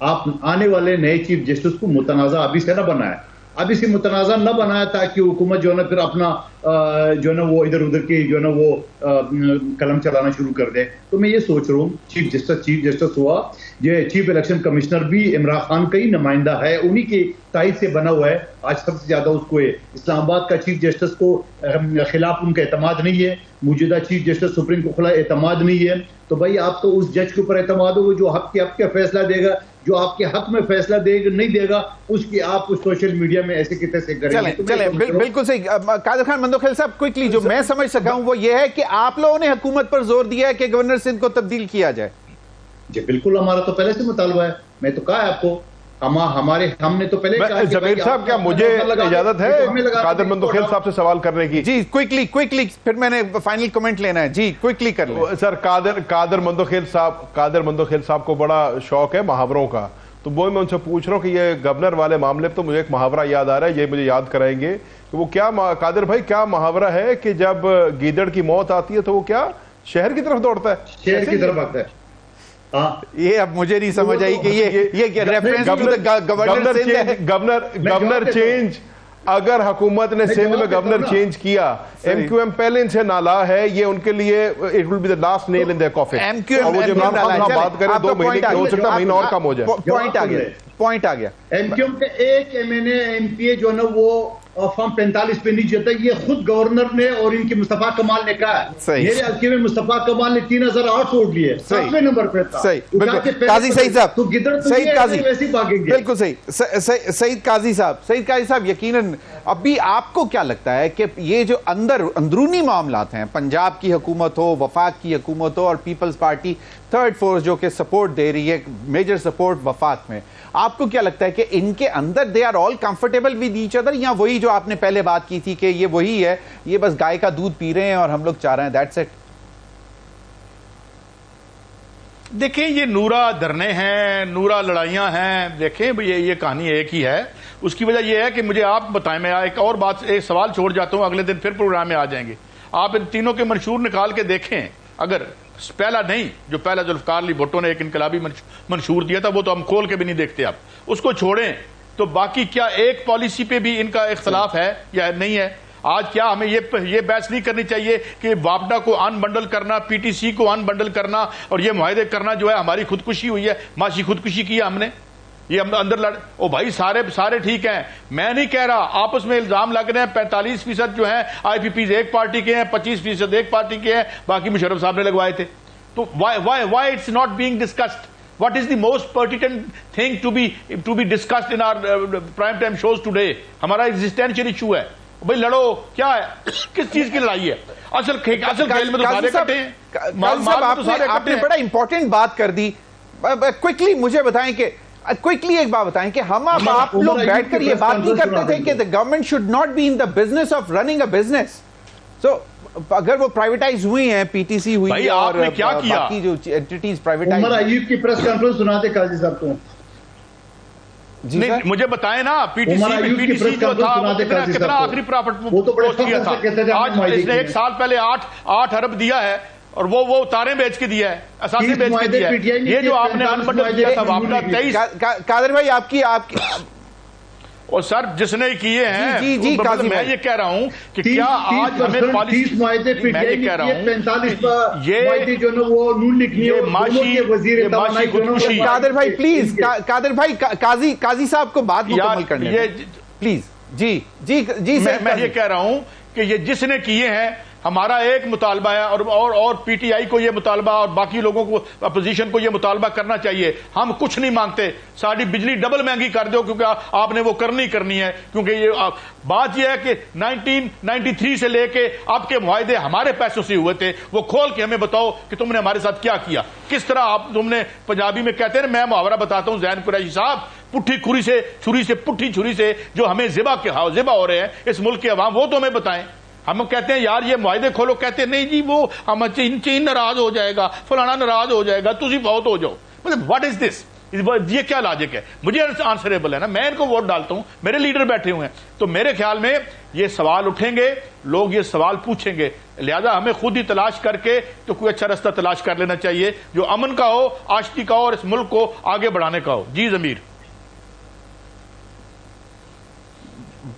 आप आने वाले नए चीफ जस्टिस को मुतनाजा अभी से ना बनाए, अभी से मुतनाजा न बनाया ताकि हुकूमत जो है ना फिर अपना जो है ना वो इधर उधर की जो है ना वो कलम चलाना शुरू कर दे। तो मैं ये सोच रहा हूँ चीफ जस्टिस हुआ, ये चीफ इलेक्शन कमिश्नर भी इमरान खान का ही नुमाइंदा है, उन्हीं की ताइद से बना हुआ है। आज सबसे ज्यादा उसको इस्लामाबाद का चीफ जस्टिस को खिलाफ उनका एतमाद नहीं है, मौजूदा चीफ जस्टिस सुप्रीम को खिलाफ एतमाद नहीं है। तो भाई आप तो उस जज के ऊपर एतमाद हो जो हक के फैसला देगा, जो आपके हक में फैसला देगा नहीं देगा उसकी आप उस सोशल मीडिया में ऐसे कि तैसे करेंगे। चले बिल्कुल सही। कादर खान मंदोखिल साहब, क्विकली जो मैं समझ सका हूं वो ये है कि आप लोगों ने हुकूमत पर जोर दिया है कि गवर्नर सिंध को तब्दील किया जाए। जी बिल्कुल, हमारा तो पहले से मुतालबा है, मैं तो कहा है आपको, हमने तो पहले कहा। जमीर साहब, क्या मुझे इजाजत है कादर मंदोखिल साहब से सवाल करने की? जी क्विकली, फिर मैंने फाइनल कमेंट लेना है। जी क्विकली कर ले सर। कादर मंदोखिल साहब को बड़ा शौक है मुहावरों का, तो वो मैं उनसे पूछ रहा हूँ कि ये गवर्नर वाले मामले पे तो मुझे एक मुहावरा याद आ रहा है, ये मुझे याद कराएंगे कि वो क्या कादर भाई क्या मुहावरा है कि जब गीदड़ की मौत आती है तो वो क्या शहर की तरफ दौड़ता है? शहर की तरफ आता है। ये अब मुझे नहीं समझ आई कि ये रेफरेंस गवर्नर चेंज, अगर हुकूमत ने सिंध में गवर्नर चेंज किया, एमक्यूएम पहले इनसे नाला है, ये उनके लिए it will be the last nail in their coffin. MQM और वो जब इमरान खान बात करें 2 महीने की हो सकता है, महीना और कम हो जाए। पॉइंट आ गया। एमक्यूएम के एक एमएनए एमपीए जो ना वो फॉर्म 45 पे नहीं जीता, ये खुद गवर्नर ने और इनकी मुस्तफा कमाल ने कहा है। मेरे हल्के में मुस्तफा कमाल ने 3800 वोट लिए, 7वें नंबर पे था। सही, काजी सही साहब, तो गिदड़ तो सही काजी वैसे ही भागेंगे। बिल्कुल सही। सईद काजी साहब, यकीनन अभी आपको क्या लगता है कि ये जो अंदरूनी मामलात हैं, पंजाब की हुकूमत हो, वफाक की हुकूमत हो और पीपल्स पार्टी थर्ड फोर्स जो कि सपोर्ट दे रही है, मेजर सपोर्ट वफाक में, आपको क्या लगता है कि इनके अंदर they are all comfortable with each other, या वही जो आपने पहले बात की थी कि ये वही है, ये बस गाय का दूध पी रहे हैं और हम लोग चाह रहे हैं, दैट्स इट? देखें ये नूरा धरने हैं, नूरा लड़ाइयां हैं, देखें ये कहानी एक ही है। उसकी वजह यह है कि मुझे आप बताएं, मैं एक और बात, एक सवाल छोड़ जाता हूं, अगले दिन फिर प्रोग्राम में आ जाएंगे। आप इन तीनों के मंशूर निकाल के देखें, अगर पहला नहीं, जो पहला जुल्फकार अली भुट्टो ने एक इनकलाबी मंशूर दिया था, वो तो हम खोल के भी नहीं देखते, आप उसको छोड़ें, तो बाकी क्या एक पॉलिसी पे भी इनका इख्तलाफ है या नहीं है? आज क्या हमें ये बहस नहीं करनी चाहिए कि वापडा को अनबंडल करना, पीटीसी को अनबंडल करना और ये मुआहदे करना जो है हमारी खुदकुशी हुई है, माशी खुदकुशी की है हमने, ये हम अंदर लड़, ओ भाई सारे ठीक हैं, मैं नहीं कह रहा, आपस में इल्जाम लग रहे हैं। 45% जो है आईपीपी एक पार्टी के हैं, 25% एक पार्टी के हैं, बाकी मुशर्रफ साहब ने लगवाए थे। तो why it's not being discussed? What is the most pertinent thing to be discussed in our prime time shows today? हमारा एग्जिस्टेंशियल इशू है भाई, लड़ो, क्या है, किस चीज की लड़ाई है? असल खेल में तो सारे इकट्ठे हैं। आपने बड़ा इंपॉर्टेंट बात कर दी। क्विकली मुझे बताएं कि क्विकली एक बात बताएं कि आप लोग बैठकर ये बात नहीं करते थे कि the government should not be in the business of running a business? So अगर वो प्राइवेटाइज हुई हैं, पीटीसी हुई है और क्या किया? बाकी जो एंटिटीज प्राइवेटाइज, उमर अयूब की प्रेस कॉन्फ्रेंस सुनाते काजी साहब को। जी नहीं, मुझे बताएं ना, पीटीसी जो था कितना आखिरी प्रॉफिट पोस्ट किया था? आज इसने 1 साल पहले 8 अरब दिया है और वो तारें बेच के दिया है, असासे बेच के दिया है। ये जो आपने अनबंडल किया था वापडा 23, कादर भाई आपकी और सर जिसने किए हैं, जी, मैं ये कह रहा हूं कि क्या आज हमें पॉलिसी, मैं ये कह रहा हूं 45 ये जो ना वो नून लिखनी है, माशी खुदकुशी। कादर भाई प्लीज, कादर भाई काजी साहब को बात मुकम्मल करने दें प्लीज। जी मैं ये कह रहा हूं कि ये जिसने किए हैं, हमारा एक मुतालबा है और पीटीआई को ये मुतालबा और बाकी लोगों को, अपोजिशन को ये मुतालबा करना चाहिए। हम कुछ नहीं मांगते, सारी बिजली डबल महंगी कर दो, क्योंकि आपने वो करनी है। क्योंकि ये बात ये है कि 1993 से लेके अब के मुआहदे हमारे पैसों से हुए थे, वो खोल के हमें बताओ कि तुमने हमारे साथ क्या किया, किस तरह तुमने, पंजाबी में कहते हैं, मैं मुहावरा बताता हूं ज़ैन कुरैशी साहब, पुट्ठी पुट्ठी छुरी से जो हमें ज़िबा हो रहे हैं इस मुल्क के अवाम, वो तो हमें बताएं। हम कहते हैं यार ये मुआहदे खोलो, कहते हैं नहीं जी वो हम चीन नाराज हो जाएगा, फलाना नाराज हो जाएगा, तुझी बहुत हो जाओ। मतलब व्हाट इज दिस? ये क्या लॉजिक है? मुझे आंसरेबल है ना, मैं इनको वोट डालता हूं, मेरे लीडर बैठे हुए हैं, तो मेरे ख्याल में ये सवाल उठेंगे, लोग ये सवाल पूछेंगे, लिहाजा हमें खुद ही तलाश करके तो कोई अच्छा रास्ता तलाश कर लेना चाहिए जो अमन का हो, आश्ती का हो और इस मुल्क को आगे बढ़ाने का हो। जी ज़मीर,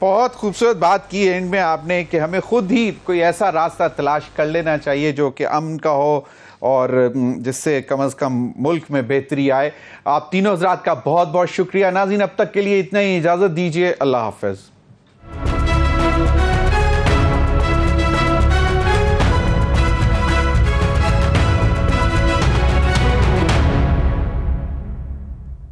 बहुत खूबसूरत बात की एंड में आपने कि हमें खुद ही कोई ऐसा रास्ता तलाश कर लेना चाहिए जो कि अमन का हो और जिससे कम से कम मुल्क में बेहतरी आए। आप तीनों हज़रात का बहुत बहुत शुक्रिया। नाज़रीन अब तक के लिए इतना ही, इजाज़त दीजिए, अल्लाह हाफ़िज़।